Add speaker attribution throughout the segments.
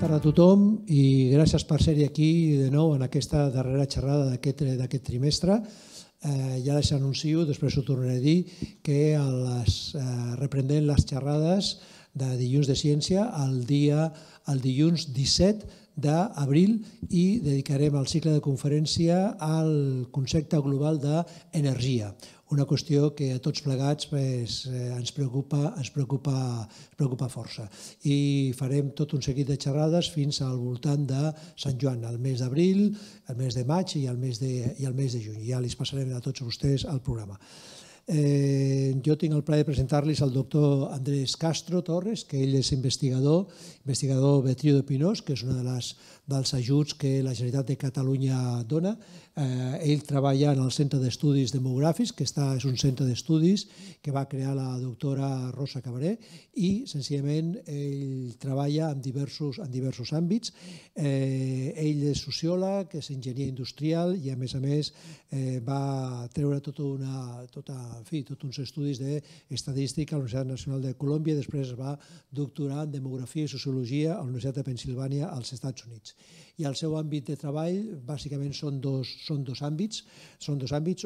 Speaker 1: tarda a tothom i gràcies per ser-hi aquí de nou en aquesta darrera xerrada d'aquest trimestre. Ja les anuncio, després ho tornaré a dir, que reprendrem les xerrades de Dilluns de Ciència el dilluns 17 d'abril i dedicarem el cicle de conferència al concepte global d'energia, una qüestió que a tots plegats ens preocupa força. I farem tot un seguit de xerrades fins al voltant de Sant Joan, el mes d'abril, el mes de maig i el mes de juny. Ja els passarem a tots vostès al programa. Jo tinc el plaer de presentar-los al doctor Andrés Castro Torres, que ell és investigador Beatriu de Pinós, que és un dels ajuts que la Generalitat de Catalunya dona. Ell treballa en el Centre d'Estudis Demogràfics, que és un centre d'estudis que va crear la doctora Rosa Cabré, i senzillament ell treballa en diversos àmbits. Ell és sociòleg, és enginyer industrial i a més va treure tots uns estudis d'estadística a la Universitat Nacional de Colòmbia i després es va doctorar en demografia i sociologia a la Universitat de Pennsilvània als Estats Units. I el seu àmbit de treball bàsicament són dos àmbits.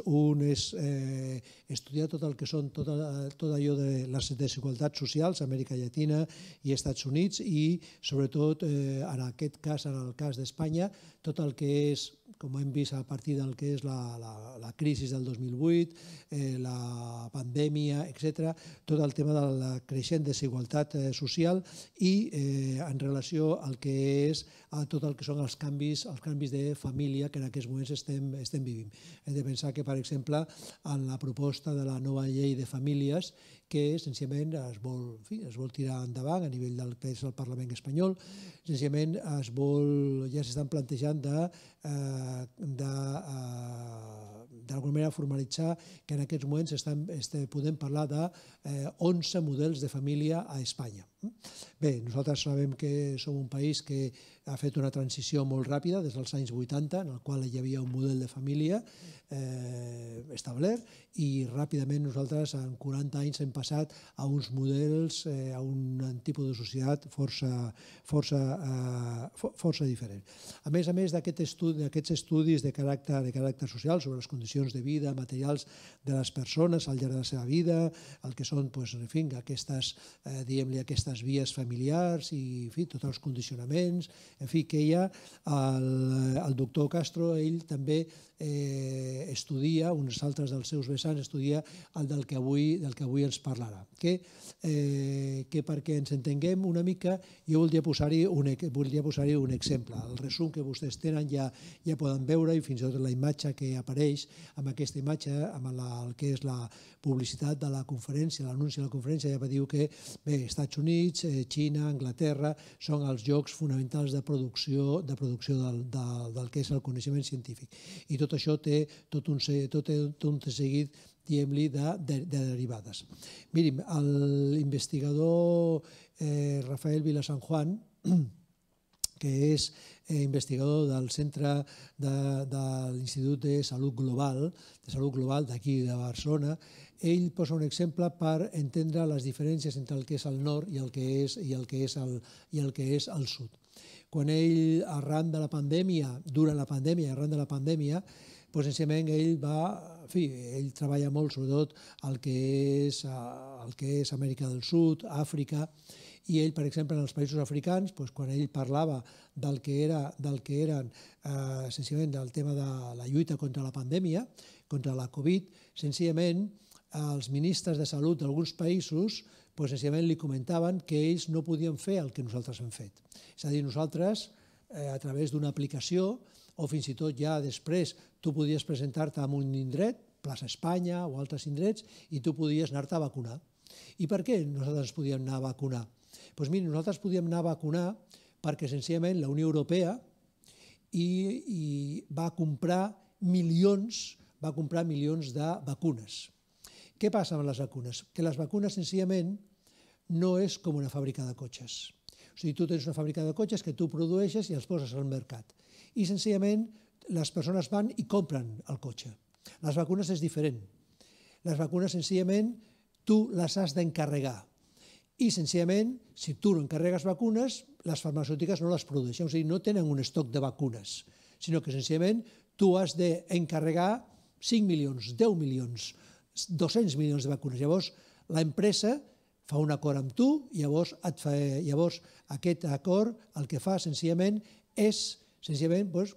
Speaker 1: Un és estudiar tot allò de les desigualtats socials a Amèrica Llatina i Estats Units i sobretot en aquest cas, en el cas d'Espanya, tot el que és, com hem vist a partir del que és la crisi del 2008, la pandèmia, etc., tot el tema de la creixent desigualtat social i en relació al que és tot el que són els canvis de família que en aquests moments estem vivint. Hem de pensar que, per exemple, en la proposta de la nova llei de famílies que senzillament es vol tirar endavant a nivell del que és el Parlament espanyol, senzillament ja s'estan plantejant d'alguna manera formalitzar que en aquests moments podem parlar de 11 models de família a Espanya. Bé, nosaltres sabem que som un país que ha fet una transició molt ràpida des dels anys 80, en el qual hi havia un model de família establert i ràpidament nosaltres en 40 anys hem passat a uns models, a un tipus de societat força diferent. A més d'aquests estudis de caràcter social sobre les condicions de vida materials de les persones al llarg de la seva vida, el que són aquestes vies familiars i tots els condicionaments, que hi ha el doctor Castro, ell també estudia, uns altres dels seus vessants, estudia el del que avui ens parlarà. Que perquè ens entenguem una mica, jo voldria posar-hi un exemple. El resum que vostès tenen ja poden veure i fins i tot la imatge que apareix, amb aquesta imatge, amb el que és la publicitat de la conferència, l'anunci de la conferència, ja diu que Estats Units, Xina, Anglaterra són els llocs fonamentals de producció del que és el coneixement científic. I tot això té tot un seguit, diguem-li, de derivades. Mirin, l'investigador Rafael Vilasanjuan, que és investigador del Centre de l'Institut de Salut Global d'aquí de Barcelona, ell posa un exemple per entendre les diferències entre el que és el nord i el que és el sud. Quan ell, arran de la pandèmia, durant la pandèmia i arran de la pandèmia, senzillament ell treballa molt sobretot el que és Amèrica del Sud, Àfrica, i ell, per exemple, en els països africans, quan ell parlava del que eren senzillament del tema de la lluita contra la pandèmia, contra la Covid, senzillament els ministres de salut d'alguns països senzillament li comentaven que ells no podien fer el que nosaltres hem fet. És a dir, nosaltres, a través d'una aplicació, o fins i tot ja després, tu podies presentar-te en un indret, Plaça Espanya o altres indrets, i tu podies anar-te a vacunar. I per què nosaltres podíem anar a vacunar? Doncs mira, nosaltres podíem anar a vacunar perquè senzillament la Unió Europea va comprar milions de vacunes. Què passa amb les vacunes? Que les vacunes senzillament no és com una fàbrica de cotxes. O sigui, tu tens una fàbrica de cotxes que tu produeixes i els poses al mercat. I senzillament les persones van i compren el cotxe. Les vacunes és diferent. Les vacunes senzillament tu les has d'encarregar. I senzillament, si tu no encarregues vacunes, les farmacèutiques no les produeixen, o sigui, no tenen un estoc de vacunes, sinó que senzillament tu has d'encarregar 5 milions, 10 milions, 200 milions de vacunes. Llavors, l'empresa fa un acord amb tu i llavors aquest acord el que fa senzillament és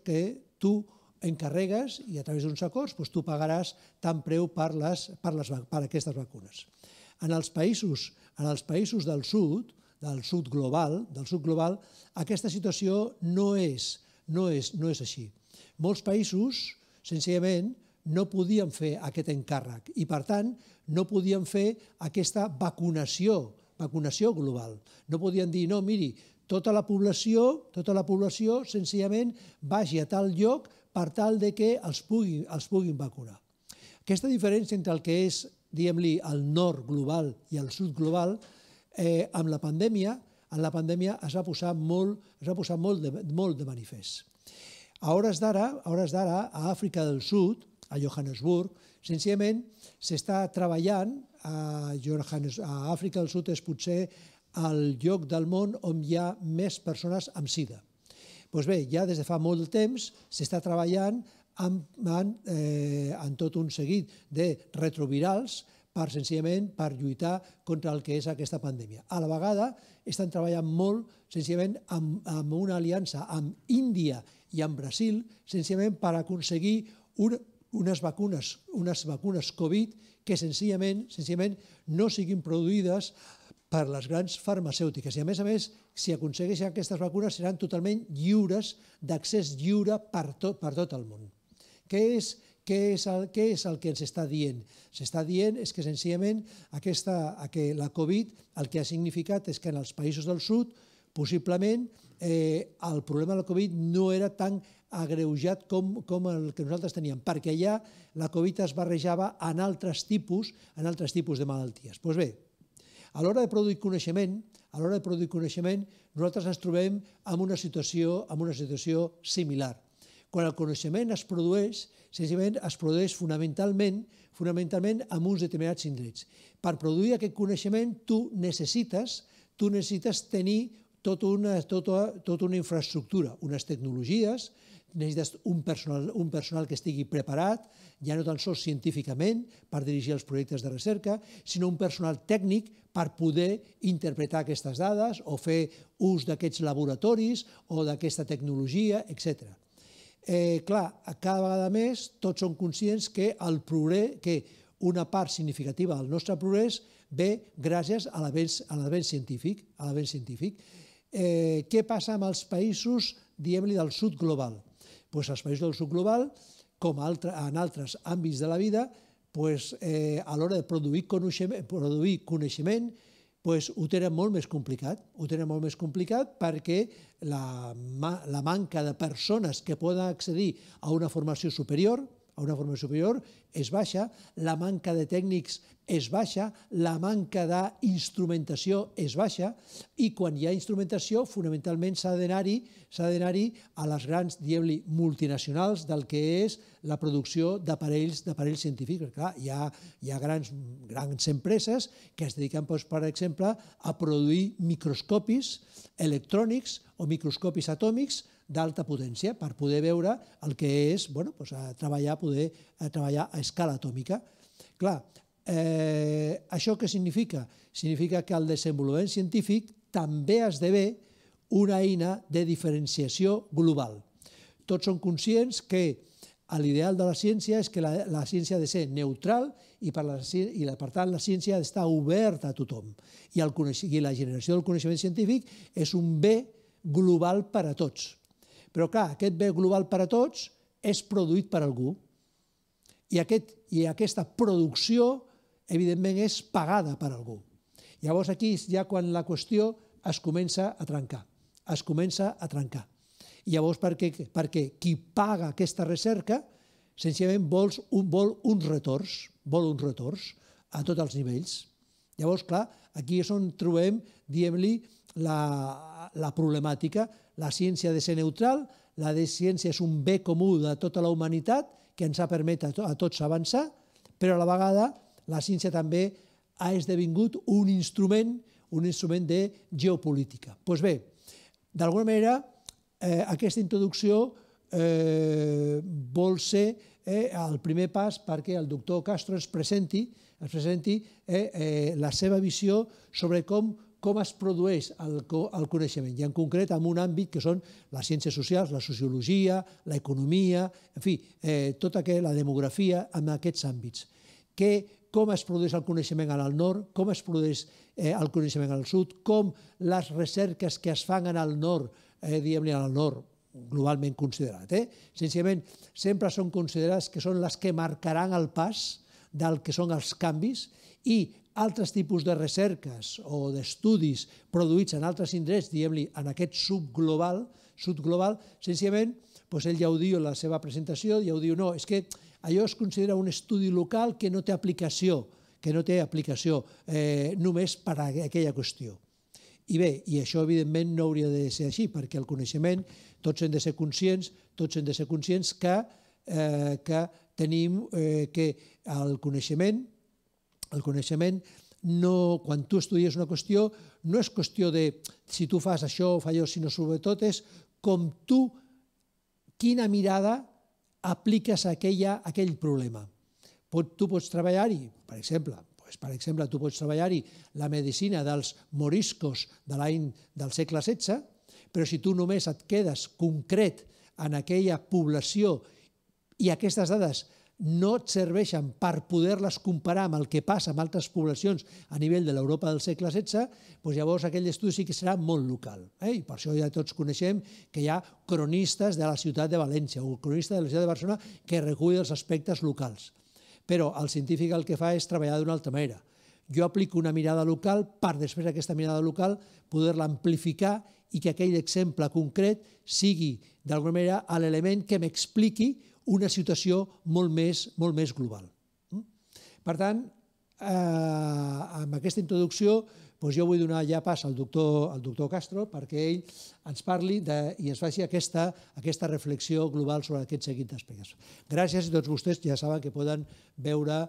Speaker 1: que tu encarregues i a través d'uns acords tu pagaràs tant preu per aquestes vacunes. En els països del sud global, aquesta situació no és així. Molts països, senzillament, no podien fer aquest encàrrec i, per tant, no podien fer aquesta vacunació global. No podien dir, no, miri, tota la població senzillament vagi a tal lloc per tal que els puguin vacunar. Aquesta diferència entre el que és, diguem-li, el nord global i el sud global, amb la pandèmia es va posar molt de manifest. A hores d'ara, a Àfrica del Sud, a Johannesburg, senzillament s'està treballant, a Àfrica del Sud és potser el lloc del món on hi ha més persones amb sida. Doncs bé, ja des de fa molt de temps s'està treballant en tot un seguit de retrovirals senzillament per lluitar contra el que és aquesta pandèmia. A la vegada estan treballant molt senzillament amb una aliança amb Índia i amb Brasil, senzillament per aconseguir unes vacunes Covid que senzillament no siguin produïdes per les grans farmacèutiques. I a més, si aconsegueixen aquestes vacunes seran totalment lliures, d'accés lliure per tot el món. Què és el que ens està dient? S'està dient que senzillament la Covid el que ha significat és que en els països del sud possiblement el problema de la Covid no era tan agreujat com el que nosaltres teníem, perquè allà la Covid es barrejava en altres tipus de malalties. Doncs bé, a l'hora de produir coneixement, nosaltres ens trobem en una situació similar. Quan el coneixement es produeix, senzillament es produeix fonamentalment en uns determinats indrets. Per produir aquest coneixement tu necessites tenir tota una infraestructura, unes tecnologies, necessites un personal que estigui preparat, ja no tan sols científicament per dirigir els projectes de recerca, sinó un personal tècnic per poder interpretar aquestes dades o fer ús d'aquests laboratoris o d'aquesta tecnologia, etc. Clar, cada vegada més tots som conscients que una part significativa del nostre progrés ve gràcies a l'avenç científic. Què passa amb els països, diguem-li, del sud global? Els països del sud global, com en altres àmbits de la vida, a l'hora de produir coneixement, ho tenen molt més complicat perquè la manca de persones que poden accedir a una formació superior és baixa, la manca de tècnics és baixa, la manca d'instrumentació és baixa i quan hi ha instrumentació fonamentalment s'ha d'anar-hi a les grans, diguem-li, multinacionals del que és la producció d'aparells científics. Clar, hi ha grans empreses que es dediquen, per exemple, a produir microscopis electrònics o microscopis atòmics d'alta potència per poder veure el que és treballar a escala atòmica. Clar, això què significa? Significa que el desenvolupament científic també esdevé una eina de diferenciació global. Tots som conscients que l'ideal de la ciència és que la ciència ha de ser neutral i per tant la ciència ha d'estar oberta a tothom. I la generació del coneixement científic és un bé global per a tots. Però clar, aquest bé global per a tots és produït per algú i aquesta producció evidentment és pagada per algú. Llavors aquí és ja quan la qüestió es comença a trencar. I llavors perquè qui paga aquesta recerca senzillament vol uns retorns a tots els nivells. Llavors, clar, aquí és on trobem, diguem-li, la problemàtica. La ciència ha de ser neutral, la ciència és un bé comú de tota la humanitat que ens ha permès a tots avançar, però a la vegada la ciència també ha esdevingut un instrument de geopolítica. Doncs bé, D'alguna manera, aquesta introducció vol ser el primer pas perquè el doctor Castro ens presenti la seva visió sobre com es produeix el coneixement, i en concret en un àmbit que són les ciències socials, la sociologia, l'economia, en fi, tota la demografia en aquests àmbits. Com es produeix el coneixement al nord, com es produeix el coneixement al sud, com les recerques que es fan al nord, diguem-ne al nord, globalment considerat, senzillament sempre són considerades que són les que marcaran el pas del que són els canvis, i altres tipus de recerques o d'estudis produïts en altres indrets, diguem-li, en aquest sud global, senzillament, ell ja ho diu en la seva presentació, ja ho diu, no, és que allò es considera un estudi local que no té aplicació, només per a aquella qüestió. I bé, i això evidentment no hauria de ser així, perquè el coneixement, tots hem de ser conscients que tenim que el coneixement, quan tu estudies una qüestió, no és qüestió de si tu fas això o fa allò, sinó sobretot és com tu, quina mirada apliques a aquell problema. Tu pots treballar-hi, per exemple, tu pots treballar-hi la medicina dels moriscos del segle XVI, però si tu només et quedes concret en aquella població i aquestes dades no et serveixen per poder-les comparar amb el que passa amb altres poblacions a nivell de l'Europa del segle XVI, doncs llavors aquell estudi sí que serà molt local. I per això ja tots coneixem que hi ha cronistes de la ciutat de València o cronistes de la ciutat de Barcelona que recullen els aspectes locals. Però el científic el que fa és treballar d'una altra manera. Jo aplico una mirada local per després aquesta mirada local poder-la amplificar i que aquell exemple concret sigui d'alguna manera l'element que m'expliqui una situació molt més global. Per tant, amb aquesta introducció, jo vull donar ja pas al doctor Castro perquè ell ens parli i ens faci aquesta reflexió global sobre aquest seguit d'aspectes. Gràcies, i tots vostès ja saben que poden veure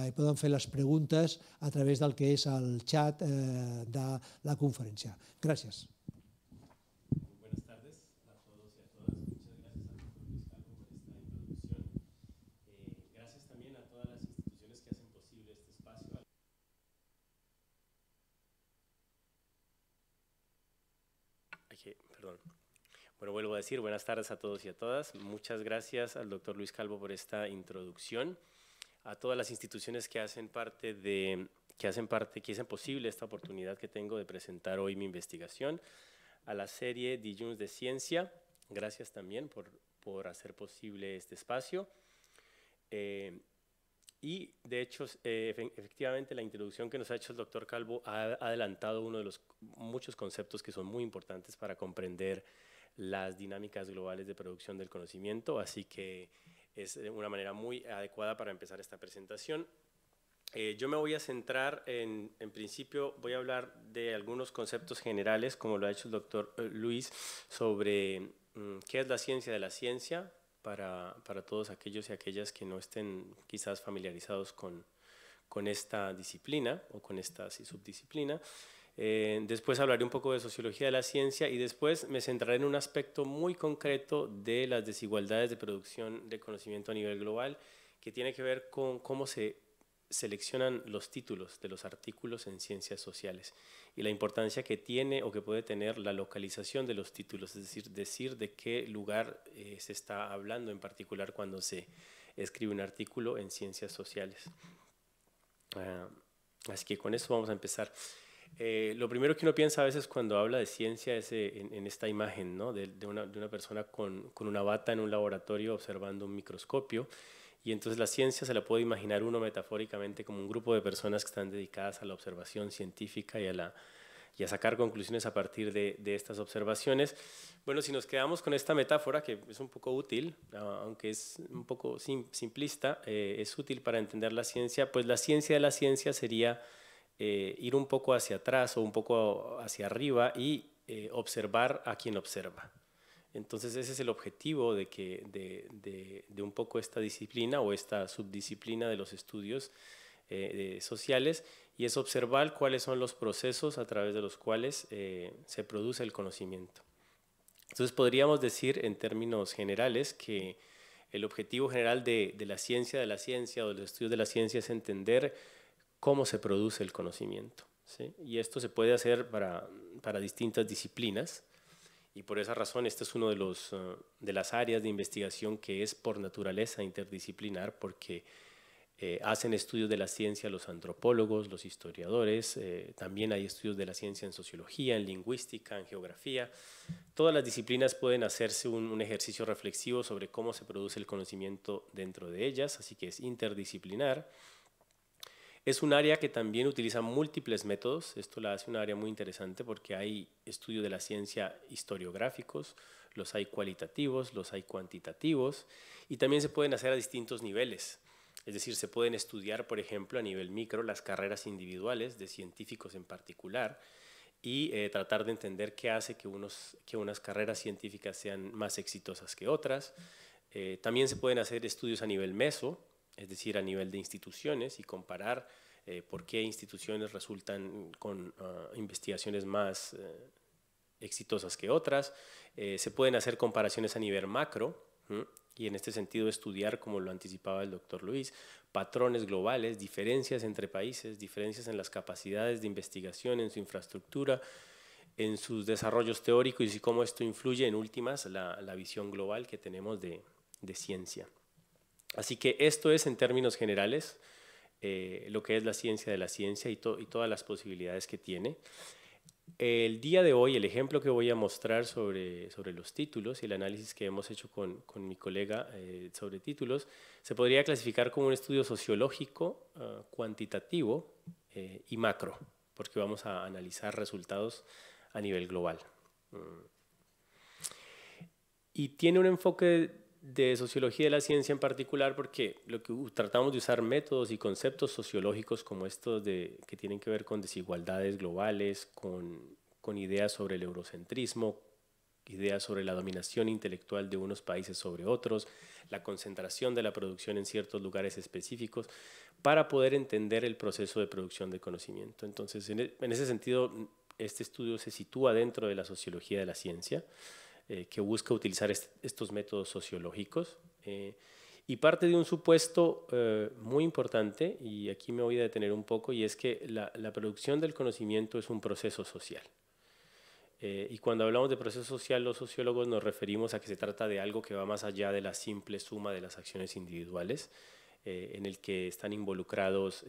Speaker 1: i poden fer les preguntes a través del que és el xat de la conferència. Gràcies.
Speaker 2: Bueno, vuelvo a decir, buenas tardes a todos y a todas. Muchas gracias al doctor Luis Calvo por esta introducción, a todas las instituciones que hacen posible esta oportunidad que tengo de presentar hoy mi investigación, a la serie Dijuns de Ciencia, gracias también por hacer posible este espacio. Y de hecho, efectivamente, la introducción que nos ha hecho el doctor Calvo ha adelantado uno de los muchos conceptos que son muy importantes para comprender las dinámicas globales de producción del conocimiento, así que es una manera muy adecuada para empezar esta presentación. Yo me voy a centrar, en principio voy a hablar de algunos conceptos generales, como lo ha hecho el doctor Luis, sobre qué es la ciencia de la ciencia, para todos aquellos y aquellas que no estén quizás familiarizados con esta disciplina o con esta subdisciplina. Después hablaré un poco de sociología de la ciencia y después me centraré en un aspecto muy concreto de las desigualdades de producción de conocimiento a nivel global, que tiene que ver con cómo se seleccionan los títulos de los artículos en ciencias sociales y la importancia que tiene o que puede tener la localización de los títulos, es decir de qué lugar se está hablando en particular cuando se escribe un artículo en ciencias sociales. Así que con eso vamos a empezar. Lo primero que uno piensa a veces cuando habla de ciencia es en esta imagen, ¿no? de una persona con una bata en un laboratorio observando un microscopio, y entonces la ciencia se la puede imaginar uno metafóricamente como un grupo de personas que están dedicadas a la observación científica y a sacar conclusiones a partir de estas observaciones. Bueno, si nos quedamos con esta metáfora, que es un poco útil, aunque es un poco simplista, es útil para entender la ciencia, pues la ciencia de la ciencia sería ir un poco hacia atrás o un poco hacia arriba y observar a quien observa. Entonces ese es el objetivo de un poco esta disciplina o esta subdisciplina de los estudios sociales, y es observar cuáles son los procesos a través de los cuales se produce el conocimiento. Entonces podríamos decir en términos generales que el objetivo general de la ciencia o de los estudios de la ciencia es entender cómo se produce el conocimiento, ¿sí? Y esto se puede hacer para distintas disciplinas, y por esa razón este es uno de las áreas de investigación que es por naturaleza interdisciplinar, porque hacen estudios de la ciencia los antropólogos, los historiadores, también hay estudios de la ciencia en sociología, en lingüística, en geografía. Todas las disciplinas pueden hacerse un ejercicio reflexivo sobre cómo se produce el conocimiento dentro de ellas, así que es interdisciplinar. Es un área que también utiliza múltiples métodos. Esto la hace un área muy interesante porque hay estudios de la ciencia historiográficos, los hay cualitativos, los hay cuantitativos, y también se pueden hacer a distintos niveles. Es decir, se pueden estudiar, por ejemplo, a nivel micro las carreras individuales de científicos en particular y tratar de entender qué hace que unas carreras científicas sean más exitosas que otras. También se pueden hacer estudios a nivel meso, es decir, a nivel de instituciones, y comparar por qué instituciones resultan con investigaciones más exitosas que otras. Se pueden hacer comparaciones a nivel macro, y en este sentido estudiar, como lo anticipaba el doctor Luis, patrones globales, diferencias entre países, diferencias en las capacidades de investigación, en su infraestructura, en sus desarrollos teóricos y cómo esto influye en últimas la visión global que tenemos de ciencia. Así que esto es en términos generales lo que es la ciencia de la ciencia y todas las posibilidades que tiene. El día de hoy, el ejemplo que voy a mostrar sobre los títulos y el análisis que hemos hecho con mi colega sobre títulos, se podría clasificar como un estudio sociológico, cuantitativo y macro, porque vamos a analizar resultados a nivel global. Y tiene un enfoque de sociología de la ciencia en particular porque tratamos de usar métodos y conceptos sociológicos como estos que tienen que ver con desigualdades globales, con ideas sobre el eurocentrismo, ideas sobre la dominación intelectual de unos países sobre otros, la concentración de la producción en ciertos lugares específicos, para poder entender el proceso de producción de conocimiento. Entonces, en ese sentido, este estudio se sitúa dentro de la sociología de la ciencia, que busca utilizar estos métodos sociológicos y parte de un supuesto muy importante, y aquí me voy a detener un poco, y es que la producción del conocimiento es un proceso social. Y cuando hablamos de proceso social, los sociólogos nos referimos a que se trata de algo que va más allá de la simple suma de las acciones individuales, en el que están involucrados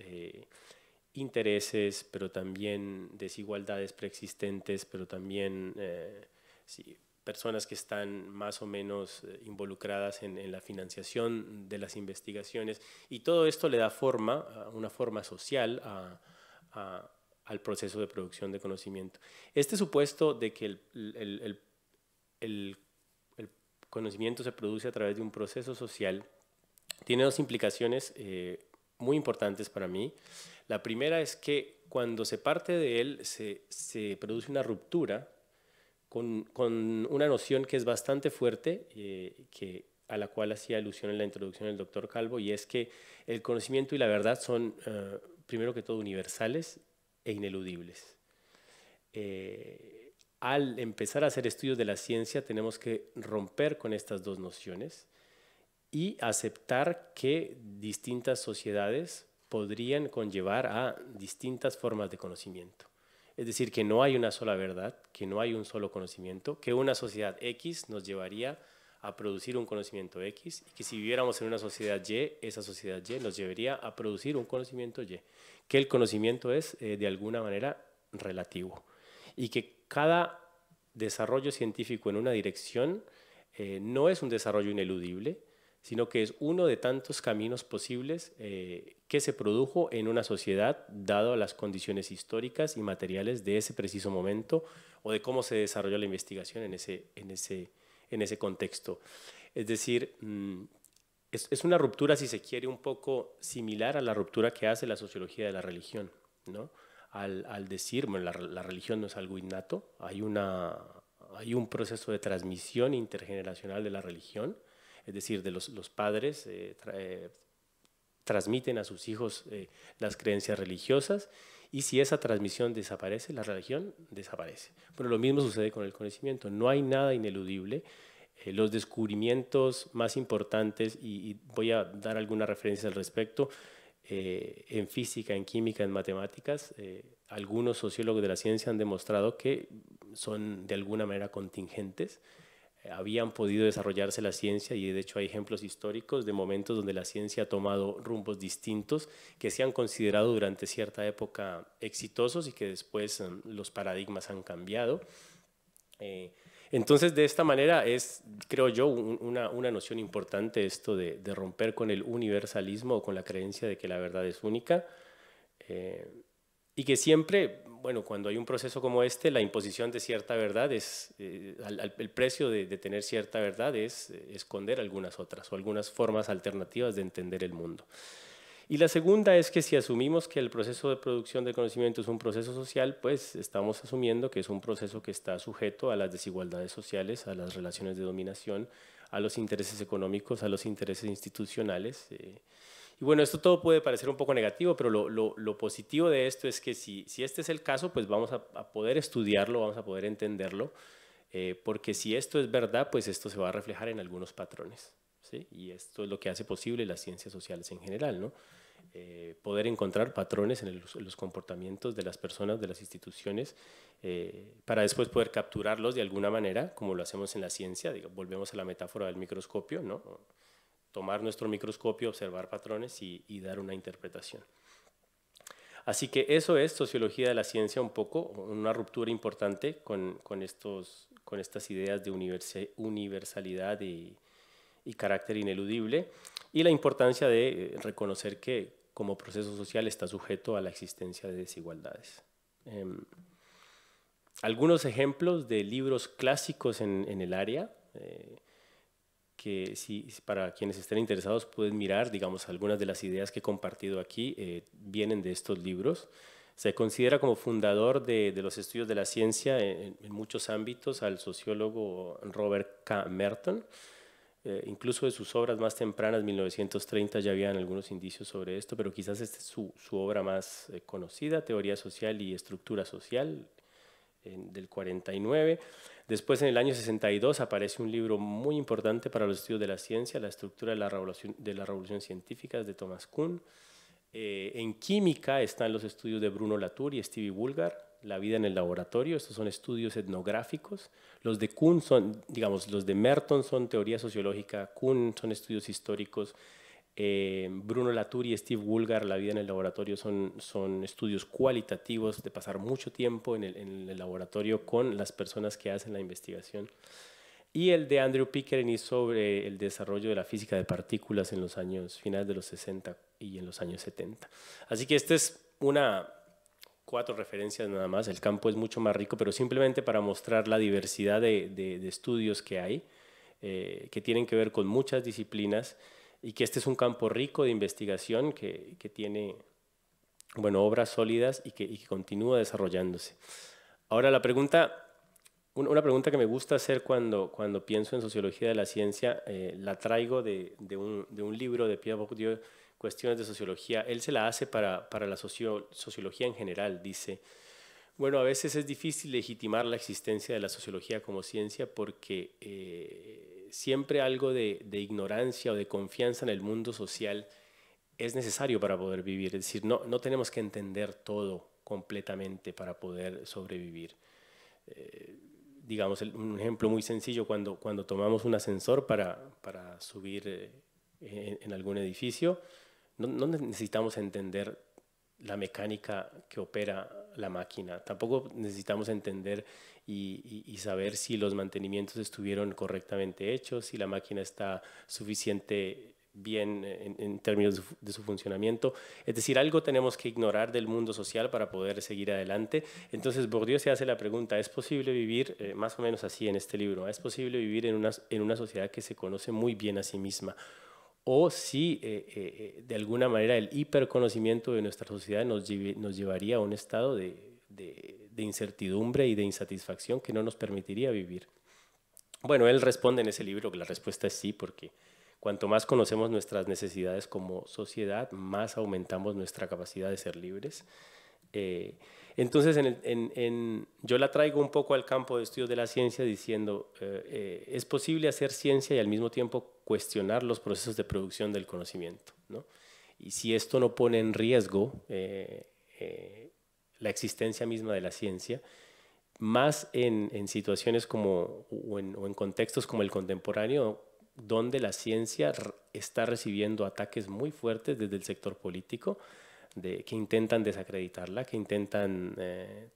Speaker 2: intereses, pero también desigualdades preexistentes, pero también sí, personas que están más o menos involucradas en la financiación de las investigaciones, y todo esto le da una forma social al proceso de producción de conocimiento. Este supuesto de que el conocimiento se produce a través de un proceso social tiene dos implicaciones muy importantes para mí. La primera es que cuando se parte de él se produce una ruptura con una noción que es bastante fuerte, a la cual hacía alusión en la introducción el doctor Calvo, y es que el conocimiento y la verdad son, primero que todo, universales e ineludibles. Al empezar a hacer estudios de la ciencia tenemos que romper con estas dos nociones y aceptar que distintas sociedades podrían conllevar a distintas formas de conocimiento. Es decir, que no hay una sola verdad, que no hay un solo conocimiento, que una sociedad X nos llevaría a producir un conocimiento X, y que si viviéramos en una sociedad Y, esa sociedad Y nos llevaría a producir un conocimiento Y, que el conocimiento es de alguna manera relativo, y que cada desarrollo científico en una dirección no es un desarrollo ineludible, sino que es uno de tantos caminos posibles que se produjo en una sociedad dado las condiciones históricas y materiales de ese preciso momento, o de cómo se desarrolló la investigación en ese contexto. Es decir, es una ruptura, si se quiere, un poco similar a la ruptura que hace la sociología de la religión, ¿no? Al decir, bueno, la religión no es algo innato, hay un proceso de transmisión intergeneracional de la religión, es decir, de los padres transmiten a sus hijos las creencias religiosas, Y si esa transmisión desaparece, la religión desaparece. Pero lo mismo sucede con el conocimiento. No hay nada ineludible. Los descubrimientos más importantes, y voy a dar algunas referencias al respecto, en física, en química, en matemáticas, algunos sociólogos de la ciencia han demostrado que son de alguna manera contingentes. Habían podido desarrollarse la ciencia y de hecho hay ejemplos históricos de momentos donde la ciencia ha tomado rumbos distintos que se han considerado durante cierta época exitosos y que después los paradigmas han cambiado. Entonces, de esta manera es, creo yo, una noción importante esto de romper con el universalismo o con la creencia de que la verdad es única. Y que siempre, bueno, cuando hay un proceso como este, la imposición de cierta verdad es, el precio de tener cierta verdad es esconder algunas otras o algunas formas alternativas de entender el mundo. Y la segunda es que si asumimos que el proceso de producción de conocimiento es un proceso social, pues estamos asumiendo que es un proceso que está sujeto a las desigualdades sociales, a las relaciones de dominación, a los intereses económicos, a los intereses institucionales. Y bueno, esto todo puede parecer un poco negativo, pero lo positivo de esto es que si este es el caso, pues vamos a poder estudiarlo, vamos a poder entenderlo, porque si esto es verdad, pues esto se va a reflejar en algunos patrones, ¿sí? Y esto es lo que hace posible las ciencias sociales en general, ¿no? Poder encontrar patrones en los comportamientos de las personas, de las instituciones, para después poder capturarlos de alguna manera, como lo hacemos en la ciencia. Volvemos a la metáfora del microscopio, ¿no? Tomar nuestro microscopio, observar patrones y dar una interpretación. Así que eso es sociología de la ciencia, un poco, una ruptura importante con estas ideas de universalidad y carácter ineludible, y la importancia de reconocer que como proceso social está sujeto a la existencia de desigualdades. Algunos ejemplos de libros clásicos en el área, que para quienes estén interesados pueden mirar, digamos, algunas de las ideas que he compartido aquí vienen de estos libros. Se considera como fundador de los estudios de la ciencia en muchos ámbitos al sociólogo Robert K. Merton. Incluso de sus obras más tempranas, 1930, ya habían algunos indicios sobre esto, pero quizás esta es su obra más conocida, Teoría Social y Estructura Social, del 49. Después, en el año 62, aparece un libro muy importante para los estudios de la ciencia, La estructura de la revolución científica, de Thomas Kuhn. En química están los estudios de Bruno Latour y Stevie Woolgar, La vida en el laboratorio. Estos son estudios etnográficos. Los de Kuhn son, digamos, los de Merton son teoría sociológica, Kuhn son estudios históricos. Bruno Latour y Steve Woolgar, La vida en el laboratorio, son estudios cualitativos de pasar mucho tiempo en el laboratorio con las personas que hacen la investigación. Y el de Andrew Pickering sobre el desarrollo de la física de partículas en los años finales de los 60 y en los años 70. Así que esta es 4 referencias nada más. El campo es mucho más rico, pero simplemente para mostrar la diversidad de estudios que hay, que tienen que ver con muchas disciplinas, y que este es un campo rico de investigación que tiene, bueno, obras sólidas y que continúa desarrollándose. Ahora una pregunta que me gusta hacer cuando pienso en sociología de la ciencia, la traigo de un libro de Pierre Bourdieu, Cuestiones de Sociología. Él se la hace para la sociología en general. Dice, bueno, a veces es difícil legitimar la existencia de la sociología como ciencia porque siempre algo de ignorancia o de confianza en el mundo social es necesario para poder vivir. Es decir, no tenemos que entender todo completamente para poder sobrevivir. Digamos, un ejemplo muy sencillo, cuando tomamos un ascensor para subir en algún edificio, no necesitamos entender la mecánica que opera la máquina. Tampoco necesitamos entender y saber si los mantenimientos estuvieron correctamente hechos, si la máquina está suficiente bien en términos de su funcionamiento. Es decir, algo tenemos que ignorar del mundo social para poder seguir adelante. Entonces Bourdieu se hace la pregunta, ¿es posible vivir, más o menos así en este libro, ¿es posible vivir en una sociedad que se conoce muy bien a sí misma? O si de alguna manera el hiperconocimiento de nuestra sociedad nos llevaría a un estado de incertidumbre y de insatisfacción que no nos permitiría vivir. Bueno, él responde en ese libro que la respuesta es sí, porque cuanto más conocemos nuestras necesidades como sociedad, más aumentamos nuestra capacidad de ser libres. Entonces, yo la traigo un poco al campo de estudios de la ciencia diciendo, es posible hacer ciencia y al mismo tiempo cuestionar los procesos de producción del conocimiento, ¿no? Y si esto no pone en riesgo la existencia misma de la ciencia, más en situaciones como, o en contextos como el contemporáneo, donde la ciencia está recibiendo ataques muy fuertes desde el sector político, que intentan desacreditarla, que intentan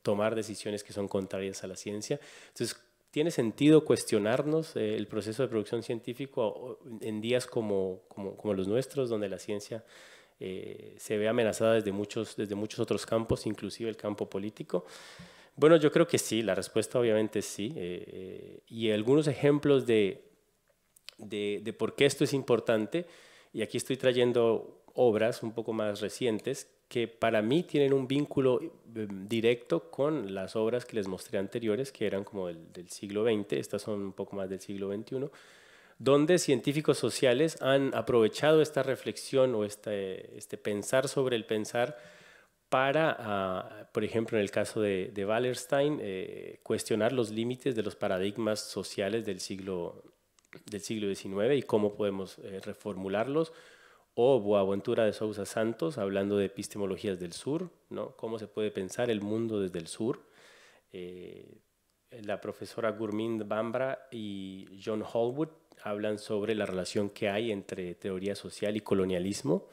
Speaker 2: tomar decisiones que son contrarias a la ciencia. Entonces, tiene sentido cuestionarnos el proceso de producción científico en días como los nuestros, donde la ciencia se ve amenazada desde muchos otros campos, inclusive el campo político. Bueno, yo creo que sí, la respuesta obviamente es sí. Y algunos ejemplos de por qué esto es importante, y aquí estoy trayendo obras un poco más recientes que para mí tienen un vínculo directo con las obras que les mostré anteriores, que eran como del siglo XX, estas son un poco más del siglo XXI, donde científicos sociales han aprovechado esta reflexión o este pensar sobre el pensar para, por ejemplo, en el caso de Wallerstein, cuestionar los límites de los paradigmas sociales del siglo XIX y cómo podemos reformularlos, o Boaventura de Sousa Santos, hablando de epistemologías del sur, ¿no? Cómo se puede pensar el mundo desde el sur. La profesora Gurmind Bambra y John Hallwood hablan sobre la relación que hay entre teoría social y colonialismo.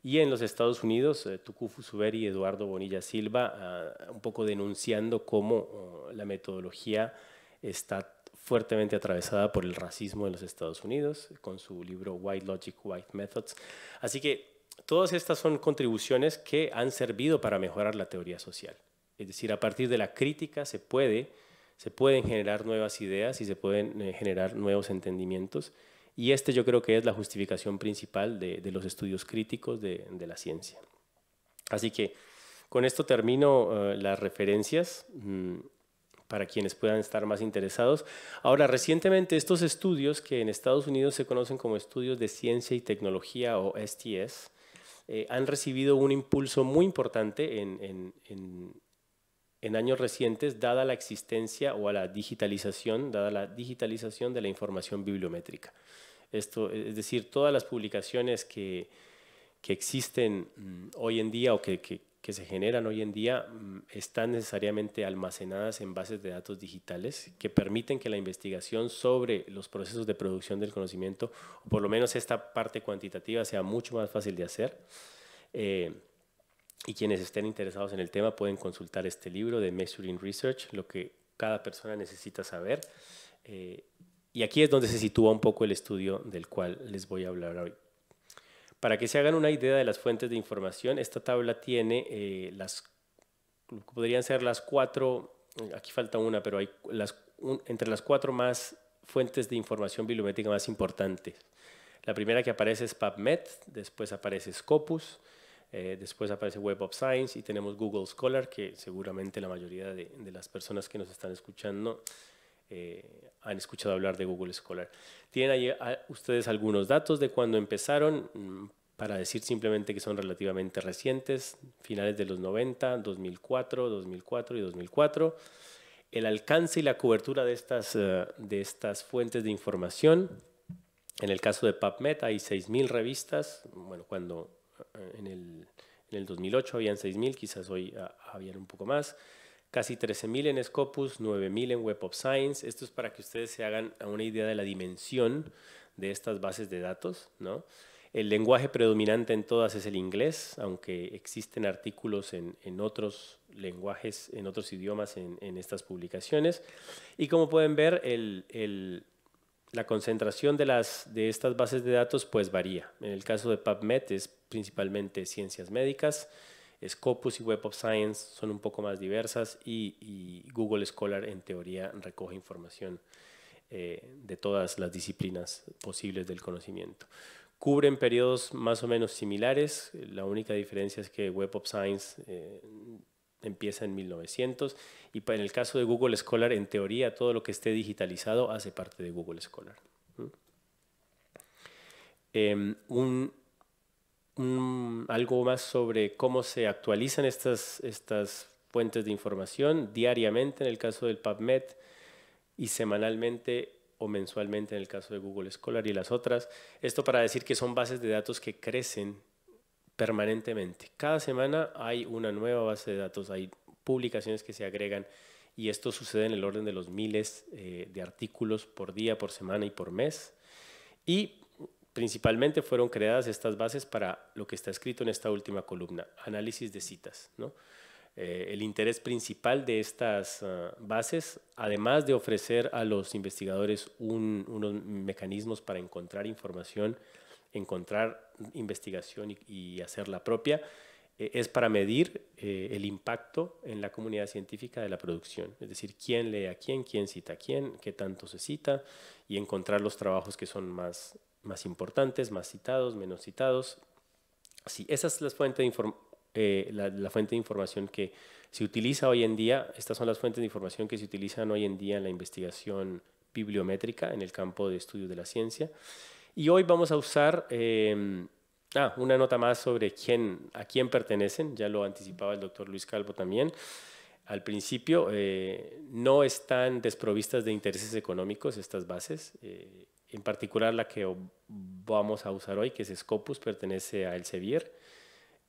Speaker 2: Y en los Estados Unidos, Tukufu Suberi y Eduardo Bonilla Silva, un poco denunciando cómo la metodología está fuertemente atravesada por el racismo en los Estados Unidos, con su libro White Logic, White Methods. Así que todas estas son contribuciones que han servido para mejorar la teoría social. Es decir, a partir de la crítica se pueden generar nuevas ideas y se pueden generar nuevos entendimientos. Y yo creo que es la justificación principal de los estudios críticos de la ciencia. Así que con esto termino las referencias para quienes puedan estar más interesados. Ahora, recientemente estos estudios que en Estados Unidos se conocen como estudios de ciencia y tecnología o STS, han recibido un impulso muy importante en años recientes, dada la existencia o dada la digitalización de la información bibliométrica. Esto, es decir, todas las publicaciones que existen hoy en día o que se generan hoy en día están necesariamente almacenadas en bases de datos digitales que permiten que la investigación sobre los procesos de producción del conocimiento, o por lo menos esta parte cuantitativa, sea mucho más fácil de hacer. Y quienes estén interesados en el tema pueden consultar este libro de Measuring Research, lo que cada persona necesita saber. Y aquí es donde se sitúa un poco el estudio del cual les voy a hablar hoy. Para que se hagan una idea de las fuentes de información, esta tabla tiene podrían ser las 4, aquí falta una, pero hay entre las 4 más fuentes de información bibliométrica más importantes. La primera que aparece es PubMed, después aparece Scopus, después aparece Web of Science y tenemos Google Scholar, que seguramente la mayoría de las personas que nos están escuchando han escuchado hablar de Google Scholar. Tienen ahí ustedes algunos datos de cuando empezaron, para decir simplemente que son relativamente recientes, finales de los 90, 2004 y 2004. El alcance y la cobertura de estas fuentes de información. En el caso de PubMed hay 6.000 revistas. Bueno, cuando en el 2008 habían 6.000, quizás hoy habían un poco más. Casi 13.000 en Scopus, 9.000 en Web of Science. Esto es para que ustedes se hagan una idea de la dimensión de estas bases de datos, ¿no? El lenguaje predominante en todas es el inglés, aunque existen artículos en otros lenguajes, en otros idiomas en estas publicaciones. Y como pueden ver, la concentración de estas bases de datos pues varía. En el caso de PubMed es principalmente ciencias médicas. Scopus y Web of Science son un poco más diversas y Google Scholar en teoría recoge información de todas las disciplinas posibles del conocimiento. Cubren periodos más o menos similares, la única diferencia es que Web of Science empieza en 1900 y en el caso de Google Scholar en teoría todo lo que esté digitalizado hace parte de Google Scholar. algo más sobre cómo se actualizan estas fuentes de información diariamente en el caso del PubMed y semanalmente o mensualmente en el caso de Google Scholar y las otras. Esto para decir que son bases de datos que crecen permanentemente. Cada semana hay una nueva base de datos, hay publicaciones que se agregan y esto sucede en el orden de los miles de artículos por día, por semana y por mes. Y principalmente fueron creadas estas bases para lo que está escrito en esta última columna, análisis de citas, ¿no? El interés principal de estas bases, además de ofrecer a los investigadores unos mecanismos para encontrar información, encontrar investigación y hacerla propia, es para medir el impacto en la comunidad científica de la producción, es decir, quién lee a quién cita a quién, qué tanto se cita y encontrar los trabajos que son más importantes, más citados, menos citados. Sí, esa es la fuente de información que se utiliza hoy en día. Estas son las fuentes de información que se utilizan hoy en día en la investigación bibliométrica en el campo de estudios de la ciencia. Y hoy vamos a usar una nota más sobre a quién pertenecen, ya lo anticipaba el doctor Luis Calvo también. Al principio no están desprovistas de intereses económicos estas bases, en particular la que vamos a usar hoy, que es Scopus, pertenece a Elsevier,